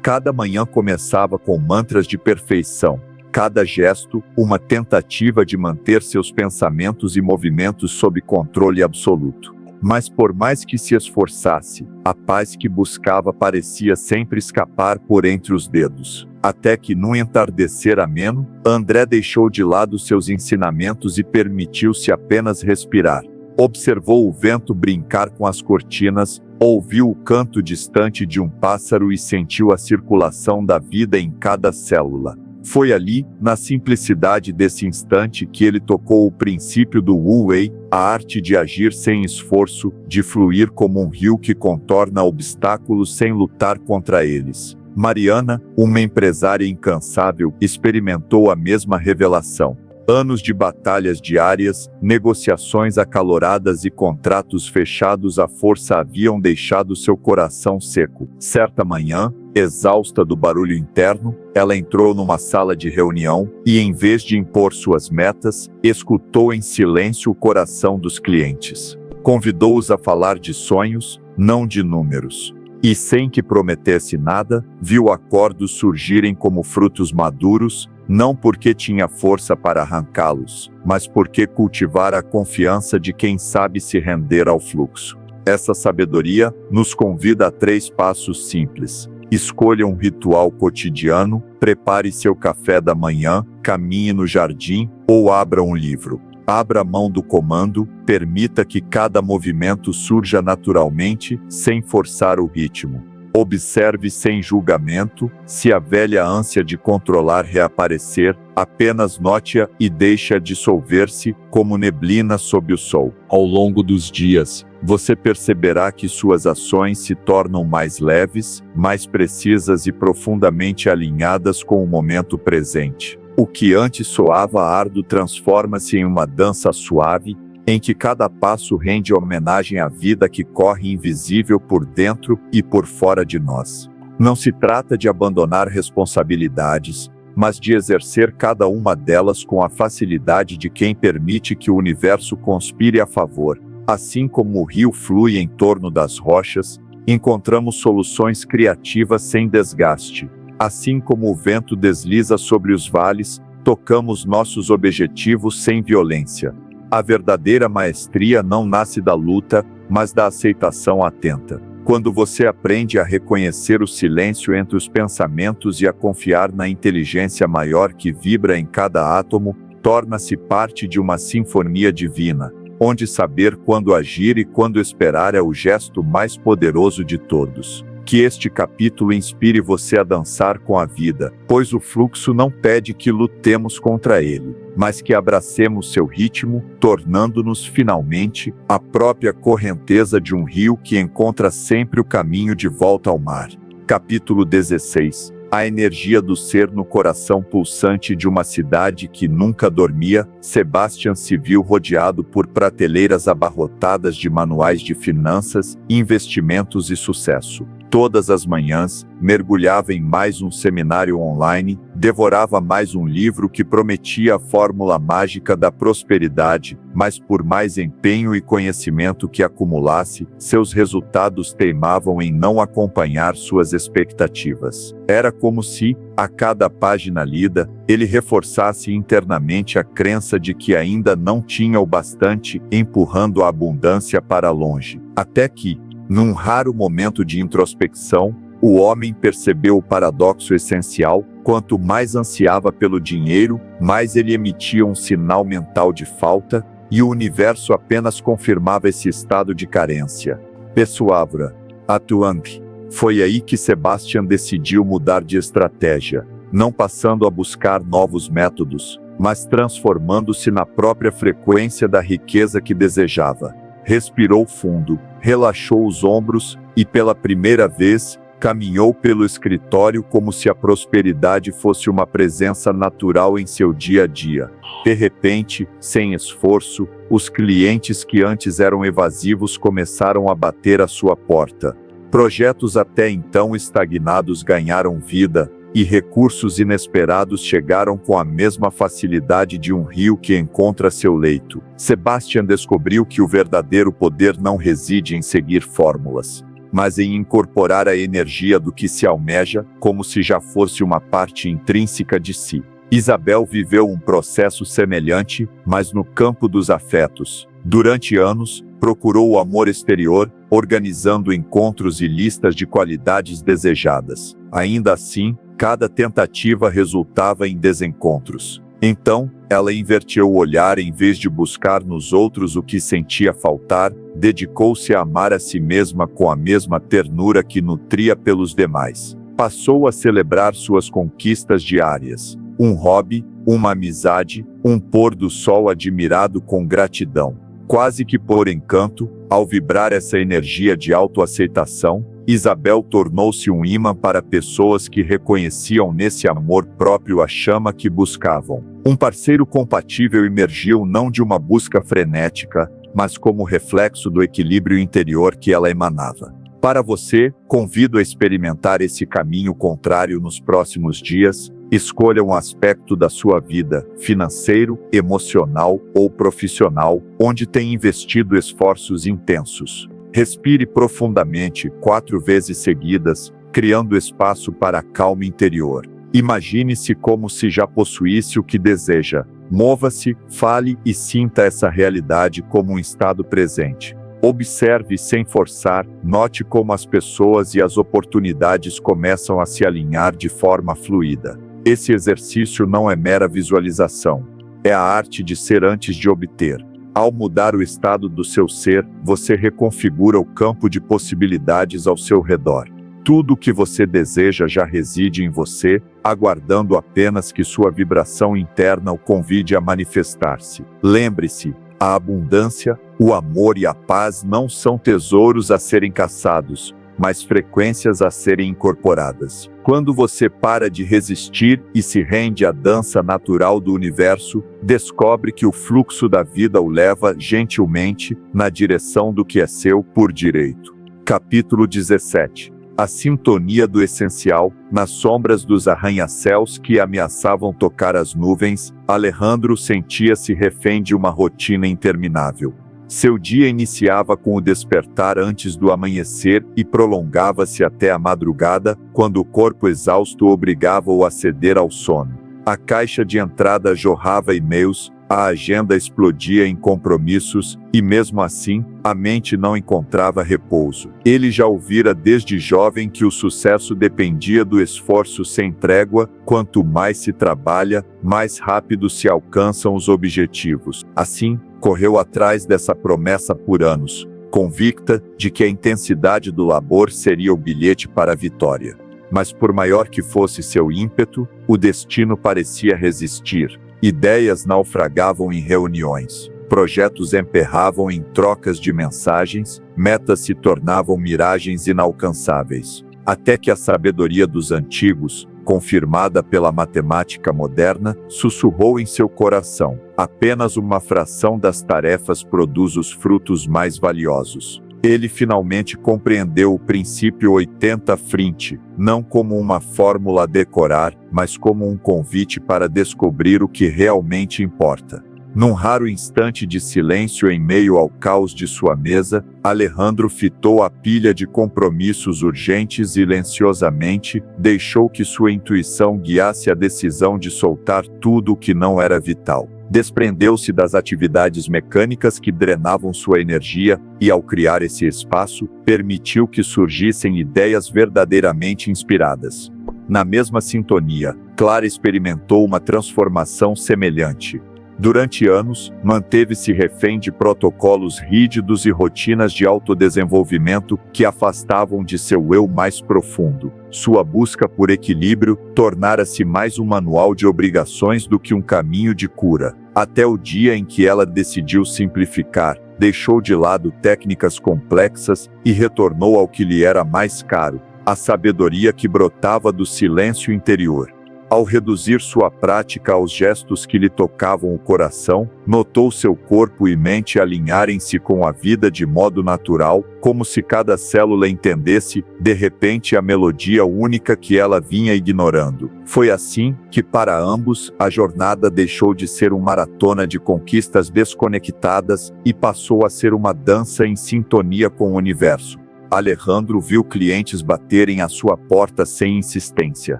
Speaker 1: Cada manhã começava com mantras de perfeição. Cada gesto, uma tentativa de manter seus pensamentos e movimentos sob controle absoluto. Mas por mais que se esforçasse, a paz que buscava parecia sempre escapar por entre os dedos. Até que, num entardecer ameno, André deixou de lado seus ensinamentos e permitiu-se apenas respirar. Observou o vento brincar com as cortinas, ouviu o canto distante de um pássaro e sentiu a circulação da vida em cada célula. Foi ali, na simplicidade desse instante, que ele tocou o princípio do Wu Wei, a arte de agir sem esforço, de fluir como um rio que contorna obstáculos sem lutar contra eles. Mariana, uma empresária incansável, experimentou a mesma revelação. Anos de batalhas diárias, negociações acaloradas e contratos fechados à força haviam deixado seu coração seco. Certa manhã, exausta do barulho interno, ela entrou numa sala de reunião e, em vez de impor suas metas, escutou em silêncio o coração dos clientes. Convidou-os a falar de sonhos, não de números. E, sem que prometesse nada, viu acordos surgirem como frutos maduros, não porque tinha força para arrancá-los, mas porque cultivara a confiança de quem sabe se render ao fluxo. Essa sabedoria nos convida a 3 passos simples. Escolha um ritual cotidiano, prepare seu café da manhã, caminhe no jardim ou abra um livro. Abra mão do comando, permita que cada movimento surja naturalmente, sem forçar o ritmo. Observe sem julgamento, se a velha ânsia de controlar reaparecer, apenas note-a e deixe-a dissolver-se, como neblina sob o sol. Ao longo dos dias, você perceberá que suas ações se tornam mais leves, mais precisas e profundamente alinhadas com o momento presente. O que antes soava árduo transforma-se em uma dança suave, em que cada passo rende homenagem à vida que corre invisível por dentro e por fora de nós. Não se trata de abandonar responsabilidades, mas de exercer cada uma delas com a facilidade de quem permite que o universo conspire a favor. Assim como o rio flui em torno das rochas, encontramos soluções criativas sem desgaste. Assim como o vento desliza sobre os vales, tocamos nossos objetivos sem violência. A verdadeira maestria não nasce da luta, mas da aceitação atenta. Quando você aprende a reconhecer o silêncio entre os pensamentos e a confiar na inteligência maior que vibra em cada átomo, torna-se parte de uma sinfonia divina, onde saber quando agir e quando esperar é o gesto mais poderoso de todos. Que este capítulo inspire você a dançar com a vida, pois o fluxo não pede que lutemos contra ele, mas que abracemos seu ritmo, tornando-nos finalmente a própria correnteza de um rio que encontra sempre o caminho de volta ao mar. Capítulo 16. A energia do ser no coração pulsante de uma cidade que nunca dormia. Sebastian se viu rodeado por prateleiras abarrotadas de manuais de finanças, investimentos e sucesso. Todas as manhãs, mergulhava em mais um seminário online, devorava mais um livro que prometia a fórmula mágica da prosperidade, mas por mais empenho e conhecimento que acumulasse, seus resultados teimavam em não acompanhar suas expectativas. Era como se, a cada página lida, ele reforçasse internamente a crença de que ainda não tinha o bastante, empurrando a abundância para longe. Até que, num raro momento de introspecção, o homem percebeu o paradoxo essencial: quanto mais ansiava pelo dinheiro, mais ele emitia um sinal mental de falta, e o universo apenas confirmava esse estado de carência. Persuavra, atuante. Foi aí que Sebastian decidiu mudar de estratégia, não passando a buscar novos métodos, mas transformando-se na própria frequência da riqueza que desejava. Respirou fundo, relaxou os ombros e, pela primeira vez, caminhou pelo escritório como se a prosperidade fosse uma presença natural em seu dia a dia. De repente, sem esforço, os clientes que antes eram evasivos começaram a bater à sua porta. Projetos até então estagnados ganharam vida, e recursos inesperados chegaram com a mesma facilidade de um rio que encontra seu leito. Sebastian descobriu que o verdadeiro poder não reside em seguir fórmulas, mas em incorporar a energia do que se almeja, como se já fosse uma parte intrínseca de si. Isabel viveu um processo semelhante, mas no campo dos afetos. Durante anos, procurou o amor exterior, organizando encontros e listas de qualidades desejadas. Ainda assim, cada tentativa resultava em desencontros. Então, ela inverteu o olhar. Em vez de buscar nos outros o que sentia faltar, dedicou-se a amar a si mesma com a mesma ternura que nutria pelos demais. Passou a celebrar suas conquistas diárias. Um hobby, uma amizade, um pôr do sol admirado com gratidão. Quase que por encanto, ao vibrar essa energia de autoaceitação, Isabel tornou-se um imã para pessoas que reconheciam nesse amor próprio a chama que buscavam. Um parceiro compatível emergiu não de uma busca frenética, mas como reflexo do equilíbrio interior que ela emanava. Para você, convido a experimentar esse caminho contrário nos próximos dias. Escolha um aspecto da sua vida, financeiro, emocional ou profissional, onde tem investido esforços intensos. Respire profundamente 4 vezes seguidas, criando espaço para a calma interior. Imagine-se como se já possuísse o que deseja. Mova-se, fale e sinta essa realidade como um estado presente. Observe sem forçar, note como as pessoas e as oportunidades começam a se alinhar de forma fluida. Esse exercício não é mera visualização. é a arte de ser antes de obter. Ao mudar o estado do seu ser, você reconfigura o campo de possibilidades ao seu redor. Tudo o que você deseja já reside em você, aguardando apenas que sua vibração interna o convide a manifestar-se. Lembre-se, a abundância, o amor e a paz não são tesouros a serem caçados, mas frequências a serem incorporadas. Quando você para de resistir e se rende à dança natural do universo, descobre que o fluxo da vida o leva gentilmente na direção do que é seu por direito. Capítulo 17. A sintonia do essencial. Nas sombras dos arranha-céus que ameaçavam tocar as nuvens, Alejandro sentia-se refém de uma rotina interminável. Seu dia iniciava com o despertar antes do amanhecer e prolongava-se até a madrugada, quando o corpo exausto obrigava-o a ceder ao sono. A caixa de entrada jorrava e-mails, a agenda explodia em compromissos, e mesmo assim, a mente não encontrava repouso. Ele já ouvira desde jovem que o sucesso dependia do esforço sem trégua. Quanto mais se trabalha, mais rápido se alcançam os objetivos. Assim, correu atrás dessa promessa por anos, convicta de que a intensidade do labor seria o bilhete para a vitória. Mas por maior que fosse seu ímpeto, o destino parecia resistir. Ideias naufragavam em reuniões, projetos emperravam em trocas de mensagens, metas se tornavam miragens inalcançáveis. Até que a sabedoria dos antigos, confirmada pela matemática moderna, sussurrou em seu coração: apenas uma fração das tarefas produz os frutos mais valiosos. Ele finalmente compreendeu o princípio 80-20, não como uma fórmula a decorar, mas como um convite para descobrir o que realmente importa. Num raro instante de silêncio em meio ao caos de sua mesa, Alejandro fitou a pilha de compromissos urgentes e silenciosamente deixou que sua intuição guiasse a decisão de soltar tudo o que não era vital. Desprendeu-se das atividades mecânicas que drenavam sua energia e, ao criar esse espaço, permitiu que surgissem ideias verdadeiramente inspiradas. Na mesma sintonia, Clara experimentou uma transformação semelhante. Durante anos, manteve-se refém de protocolos rígidos e rotinas de autodesenvolvimento que afastavam de seu eu mais profundo. Sua busca por equilíbrio tornara-se mais um manual de obrigações do que um caminho de cura. Até o dia em que ela decidiu simplificar, deixou de lado técnicas complexas e retornou ao que lhe era mais caro: a sabedoria que brotava do silêncio interior. Ao reduzir sua prática aos gestos que lhe tocavam o coração, notou seu corpo e mente alinharem-se com a vida de modo natural, como se cada célula entendesse, de repente, a melodia única que ela vinha ignorando. Foi assim que, para ambos, a jornada deixou de ser uma maratona de conquistas desconectadas e passou a ser uma dança em sintonia com o universo. Alejandro viu clientes baterem à sua porta sem insistência.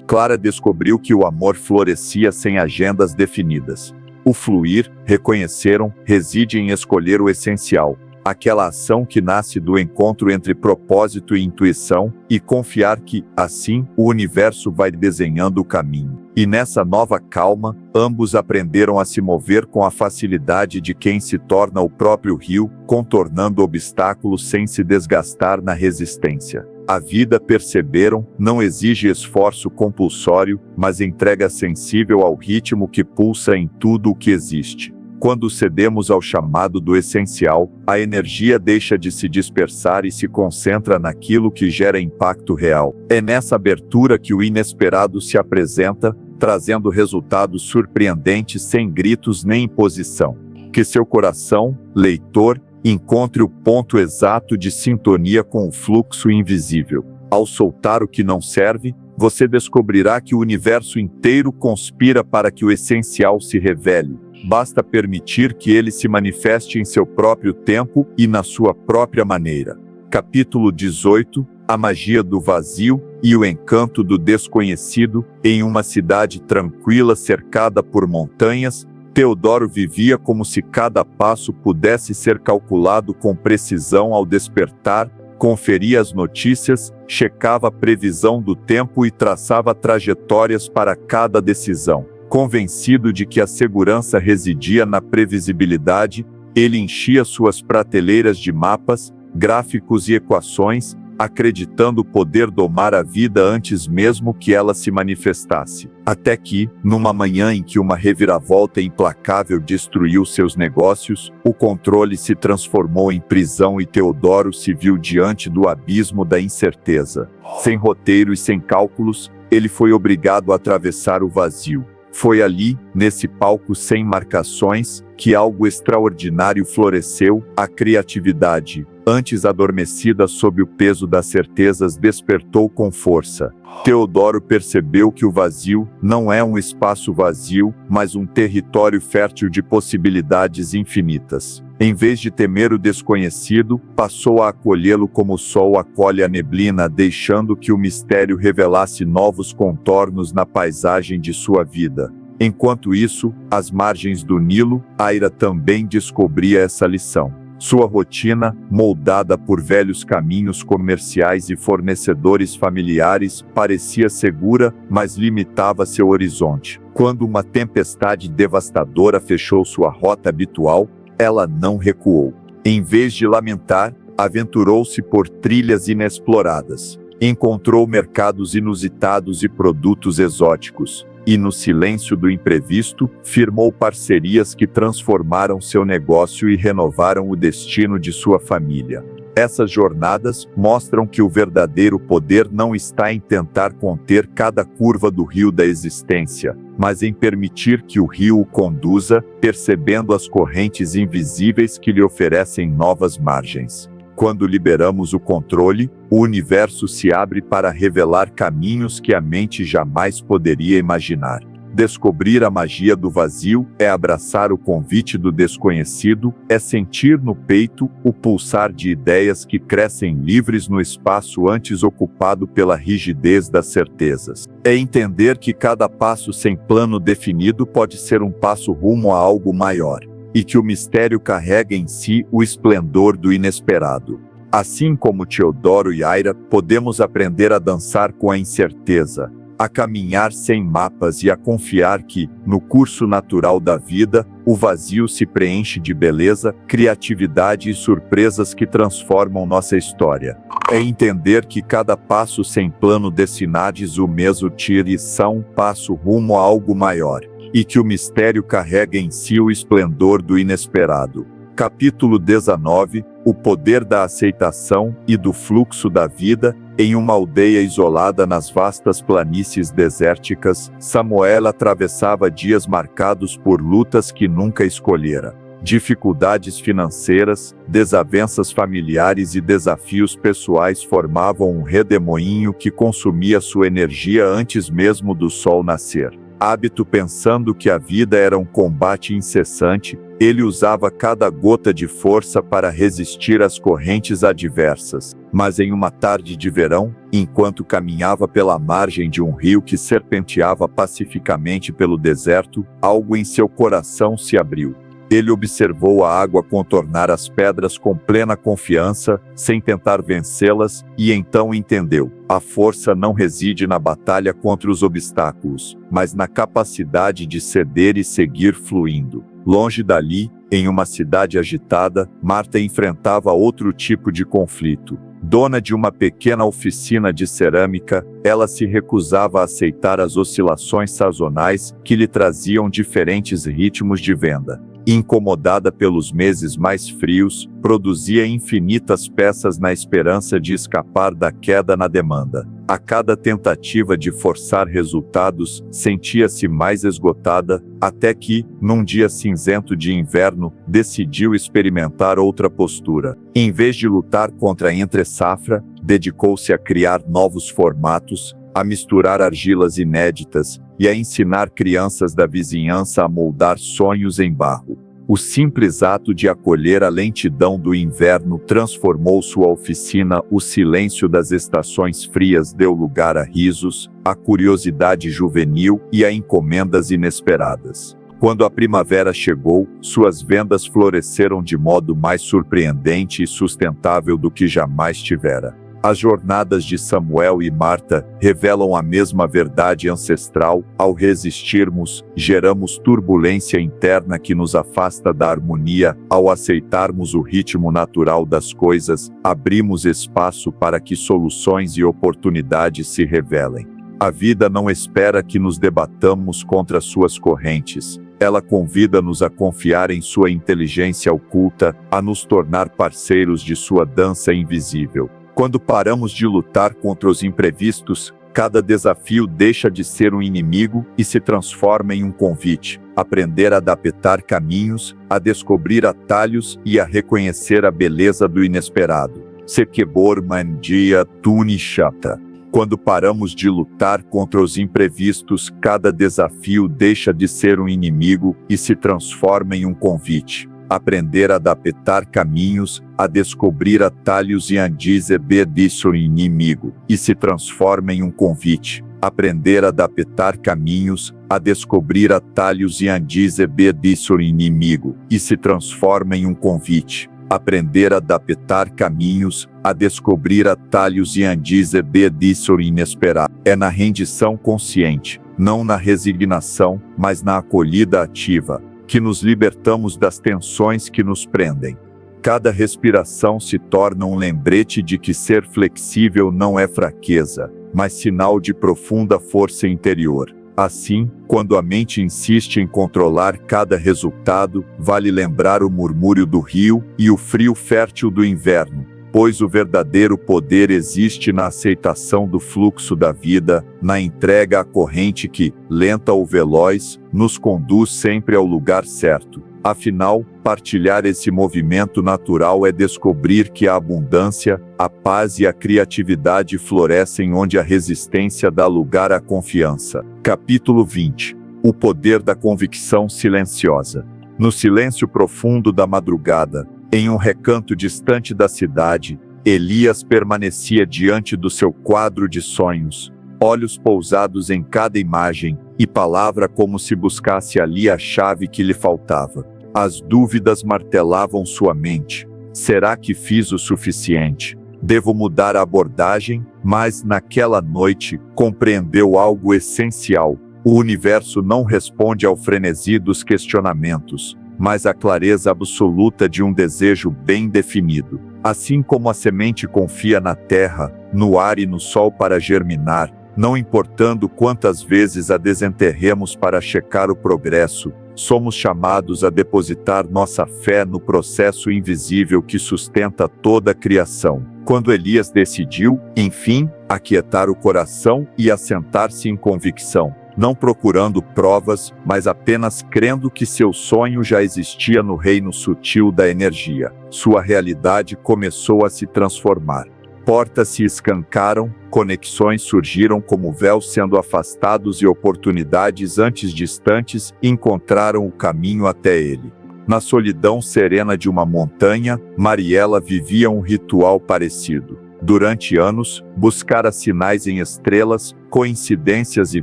Speaker 1: Clara descobriu que o amor florescia sem agendas definidas. O fluir, reconheceram, reside em escolher o essencial, aquela ação que nasce do encontro entre propósito e intuição, e confiar que, assim, o universo vai desenhando o caminho. E nessa nova calma, ambos aprenderam a se mover com a facilidade de quem se torna o próprio rio, contornando obstáculos sem se desgastar na resistência. A vida, perceberam, não exige esforço compulsório, mas entrega sensível ao ritmo que pulsa em tudo o que existe. Quando cedemos ao chamado do essencial, a energia deixa de se dispersar e se concentra naquilo que gera impacto real. É nessa abertura que o inesperado se apresenta, trazendo resultados surpreendentes sem gritos nem imposição. Que seu coração, leitor, encontre o ponto exato de sintonia com o fluxo invisível. Ao soltar o que não serve, você descobrirá que o universo inteiro conspira para que o essencial se revele. Basta permitir que ele se manifeste em seu próprio tempo e na sua própria maneira. Capítulo 18. A magia do vazio e o encanto do desconhecido. Em uma cidade tranquila cercada por montanhas, Teodoro vivia como se cada passo pudesse ser calculado com precisão. Ao despertar, conferia as notícias, checava a previsão do tempo e traçava trajetórias para cada decisão. Convencido de que a segurança residia na previsibilidade, ele enchia suas prateleiras de mapas, gráficos e equações, acreditando poder domar a vida antes mesmo que ela se manifestasse. Até que, numa manhã em que uma reviravolta implacável destruiu seus negócios, o controle se transformou em prisão e Teodoro se viu diante do abismo da incerteza. Sem roteiro e sem cálculos, ele foi obrigado a atravessar o vazio. Foi ali, nesse palco sem marcações, que algo extraordinário floresceu, a criatividade, antes adormecida sob o peso das certezas, despertou com força. Teodoro percebeu que o vazio não é um espaço vazio, mas um território fértil de possibilidades infinitas. Em vez de temer o desconhecido, passou a acolhê-lo como o sol acolhe a neblina, deixando que o mistério revelasse novos contornos na paisagem de sua vida. Enquanto isso, às margens do Nilo, Aira também descobria essa lição. Sua rotina, moldada por velhos caminhos comerciais e fornecedores familiares, parecia segura, mas limitava seu horizonte. Quando uma tempestade devastadora fechou sua rota habitual, ela não recuou. Em vez de lamentar, aventurou-se por trilhas inexploradas. Encontrou mercados inusitados e produtos exóticos. E no silêncio do imprevisto, firmou parcerias que transformaram seu negócio e renovaram o destino de sua família. Essas jornadas mostram que o verdadeiro poder não está em tentar conter cada curva do rio da existência, mas em permitir que o rio o conduza, percebendo as correntes invisíveis que lhe oferecem novas margens. Quando liberamos o controle, o universo se abre para revelar caminhos que a mente jamais poderia imaginar. Descobrir a magia do vazio é abraçar o convite do desconhecido, é sentir no peito o pulsar de ideias que crescem livres no espaço antes ocupado pela rigidez das certezas. É entender que cada passo sem plano definido pode ser um passo rumo a algo maior. E que o mistério carrega em si o esplendor do inesperado. Assim como Teodoro e Aira, podemos aprender a dançar com a incerteza, a caminhar sem mapas e a confiar que, no curso natural da vida, o vazio se preenche de beleza, criatividade e surpresas que transformam nossa história. É entender que cada passo sem plano destinades o mesmo tira e são um passo rumo a algo maior. E que o mistério carrega em si o esplendor do inesperado. Capítulo 19 – O poder da aceitação e do fluxo da vida. Em uma aldeia isolada nas vastas planícies desérticas, Samuel atravessava dias marcados por lutas que nunca escolhera. Dificuldades financeiras, desavenças familiares e desafios pessoais formavam um redemoinho que consumia sua energia antes mesmo do sol nascer. Hábito pensando que a vida era um combate incessante, ele usava cada gota de força para resistir às correntes adversas. Mas em uma tarde de verão, enquanto caminhava pela margem de um rio que serpenteava pacificamente pelo deserto, algo em seu coração se abriu. Ele observou a água contornar as pedras com plena confiança, sem tentar vencê-las, e então entendeu: a força não reside na batalha contra os obstáculos, mas na capacidade de ceder e seguir fluindo. Longe dali, em uma cidade agitada, Marta enfrentava outro tipo de conflito. Dona de uma pequena oficina de cerâmica, ela se recusava a aceitar as oscilações sazonais que lhe traziam diferentes ritmos de venda. Incomodada pelos meses mais frios, produzia infinitas peças na esperança de escapar da queda na demanda. A cada tentativa de forçar resultados, sentia-se mais esgotada, até que, num dia cinzento de inverno, decidiu experimentar outra postura. Em vez de lutar contra a entre-safra, dedicou-se a criar novos formatos, a misturar argilas inéditas e a ensinar crianças da vizinhança a moldar sonhos em barro. O simples ato de acolher a lentidão do inverno transformou sua oficina. O silêncio das estações frias deu lugar a risos, a curiosidade juvenil e a encomendas inesperadas. Quando a primavera chegou, suas vendas floresceram de modo mais surpreendente e sustentável do que jamais tivera. As jornadas de Samuel e Marta revelam a mesma verdade ancestral. Ao resistirmos, geramos turbulência interna que nos afasta da harmonia. Ao aceitarmos o ritmo natural das coisas, abrimos espaço para que soluções e oportunidades se revelem. A vida não espera que nos debatamos contra suas correntes. Ela convida-nos a confiar em sua inteligência oculta, a nos tornar parceiros de sua dança invisível. Quando paramos de lutar contra os imprevistos, cada desafio deixa de ser um inimigo e se transforma em um convite. Aprender a adaptar caminhos, a descobrir atalhos e a reconhecer a beleza do inesperado. Sekebor Mandia Tuni Shata. Quando paramos de lutar contra os imprevistos, cada desafio deixa de ser um inimigo e se transforma em um convite. Aprender a adaptar caminhos, a descobrir atalhos e a dizer disso inimigo, e se transforma em um convite. Aprender a adaptar caminhos, a descobrir atalhos e a dizer disso inimigo, e se transforma em um convite. Aprender a adaptar caminhos, a descobrir atalhos e a dizer disso inesperado. É na rendição consciente, não na resignação, mas na acolhida ativa, que nos libertamos das tensões que nos prendem. Cada respiração se torna um lembrete de que ser flexível não é fraqueza, mas sinal de profunda força interior. Assim, quando a mente insiste em controlar cada resultado, vale lembrar o murmúrio do rio e o frio fértil do inverno, pois o verdadeiro poder existe na aceitação do fluxo da vida, na entrega à corrente que, lenta ou veloz, nos conduz sempre ao lugar certo. Afinal, partilhar esse movimento natural é descobrir que a abundância, a paz e a criatividade florescem onde a resistência dá lugar à confiança. Capítulo 20. O poder da convicção silenciosa. No silêncio profundo da madrugada, em um recanto distante da cidade, Elias permanecia diante do seu quadro de sonhos, olhos pousados em cada imagem, e palavra como se buscasse ali a chave que lhe faltava. As dúvidas martelavam sua mente. Será que fiz o suficiente? Devo mudar a abordagem? Mas naquela noite, compreendeu algo essencial. O universo não responde ao frenesi dos questionamentos, mas à clareza absoluta de um desejo bem definido. Assim como a semente confia na terra, no ar e no sol para germinar, não importando quantas vezes a desenterremos para checar o progresso, somos chamados a depositar nossa fé no processo invisível que sustenta toda a criação. Quando Elias decidiu, enfim, aquietar o coração e assentar-se em convicção, não procurando provas, mas apenas crendo que seu sonho já existia no reino sutil da energia, sua realidade começou a se transformar. Portas se escancaram, conexões surgiram como véus sendo afastados e oportunidades antes distantes encontraram o caminho até ele. Na solidão serena de uma montanha, Mariela vivia um ritual parecido. Durante anos, buscara sinais em estrelas, coincidências e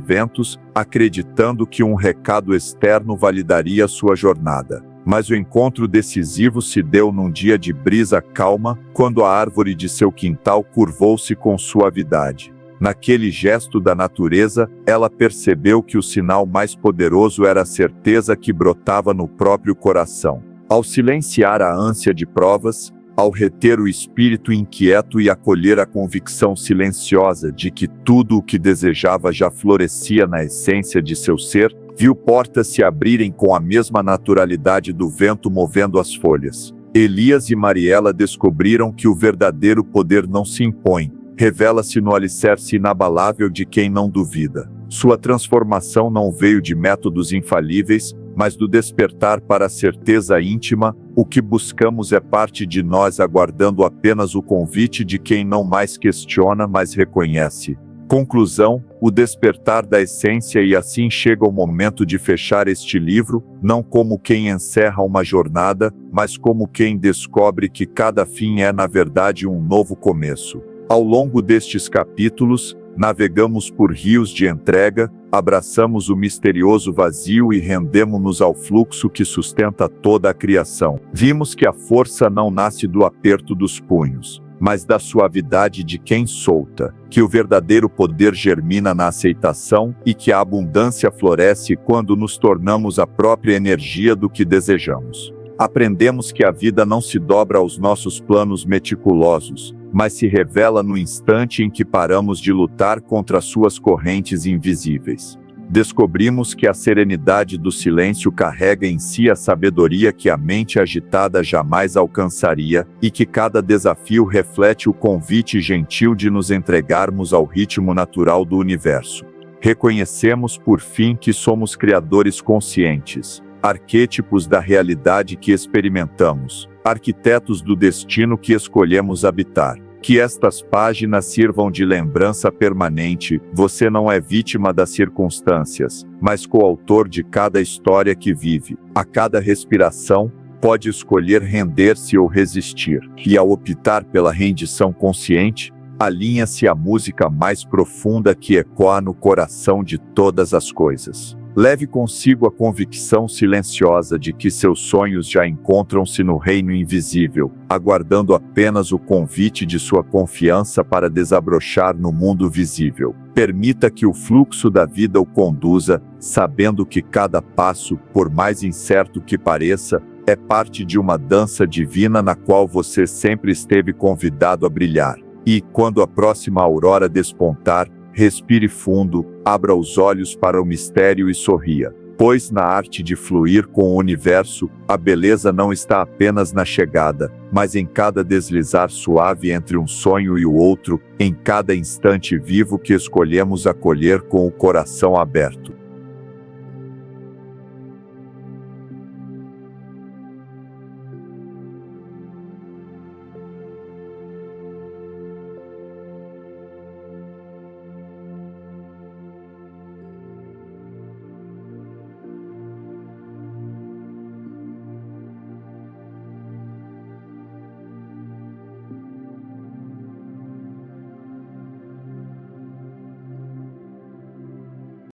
Speaker 1: ventos, acreditando que um recado externo validaria sua jornada. Mas o encontro decisivo se deu num dia de brisa calma, quando a árvore de seu quintal curvou-se com suavidade. Naquele gesto da natureza, ela percebeu que o sinal mais poderoso era a certeza que brotava no próprio coração. Ao silenciar a ânsia de provas, ao reter o espírito inquieto e acolher a convicção silenciosa de que tudo o que desejava já florescia na essência de seu ser, viu portas se abrirem com a mesma naturalidade do vento movendo as folhas. Elias e Mariela descobriram que o verdadeiro poder não se impõe, revela-se no alicerce inabalável de quem não duvida. Sua transformação não veio de métodos infalíveis, mas do despertar para a certeza íntima. O que buscamos é parte de nós aguardando apenas o convite de quem não mais questiona, mas reconhece. Conclusão, o despertar da essência, e assim chega o momento de fechar este livro, não como quem encerra uma jornada, mas como quem descobre que cada fim é na verdade um novo começo. Ao longo destes capítulos, navegamos por rios de entrega, abraçamos o misterioso vazio e rendemo-nos ao fluxo que sustenta toda a criação. Vimos que a força não nasce do aperto dos punhos, mas da suavidade de quem solta, que o verdadeiro poder germina na aceitação e que a abundância floresce quando nos tornamos a própria energia do que desejamos. Aprendemos que a vida não se dobra aos nossos planos meticulosos, mas se revela no instante em que paramos de lutar contra suas correntes invisíveis. Descobrimos que a serenidade do silêncio carrega em si a sabedoria que a mente agitada jamais alcançaria, e que cada desafio reflete o convite gentil de nos entregarmos ao ritmo natural do universo. Reconhecemos, por fim, que somos criadores conscientes, arquétipos da realidade que experimentamos, arquitetos do destino que escolhemos habitar. Que estas páginas sirvam de lembrança permanente: você não é vítima das circunstâncias, mas coautor de cada história que vive. A cada respiração, pode escolher render-se ou resistir. E ao optar pela rendição consciente, alinha-se à música mais profunda que ecoa no coração de todas as coisas. Leve consigo a convicção silenciosa de que seus sonhos já encontram-se no reino invisível, aguardando apenas o convite de sua confiança para desabrochar no mundo visível. Permita que o fluxo da vida o conduza, sabendo que cada passo, por mais incerto que pareça, é parte de uma dança divina na qual você sempre esteve convidado a brilhar. E, quando a próxima aurora despontar, respire fundo, abra os olhos para o mistério e sorria. Pois na arte de fluir com o universo, a beleza não está apenas na chegada, mas em cada deslizar suave entre um sonho e o outro, em cada instante vivo que escolhemos acolher com o coração aberto.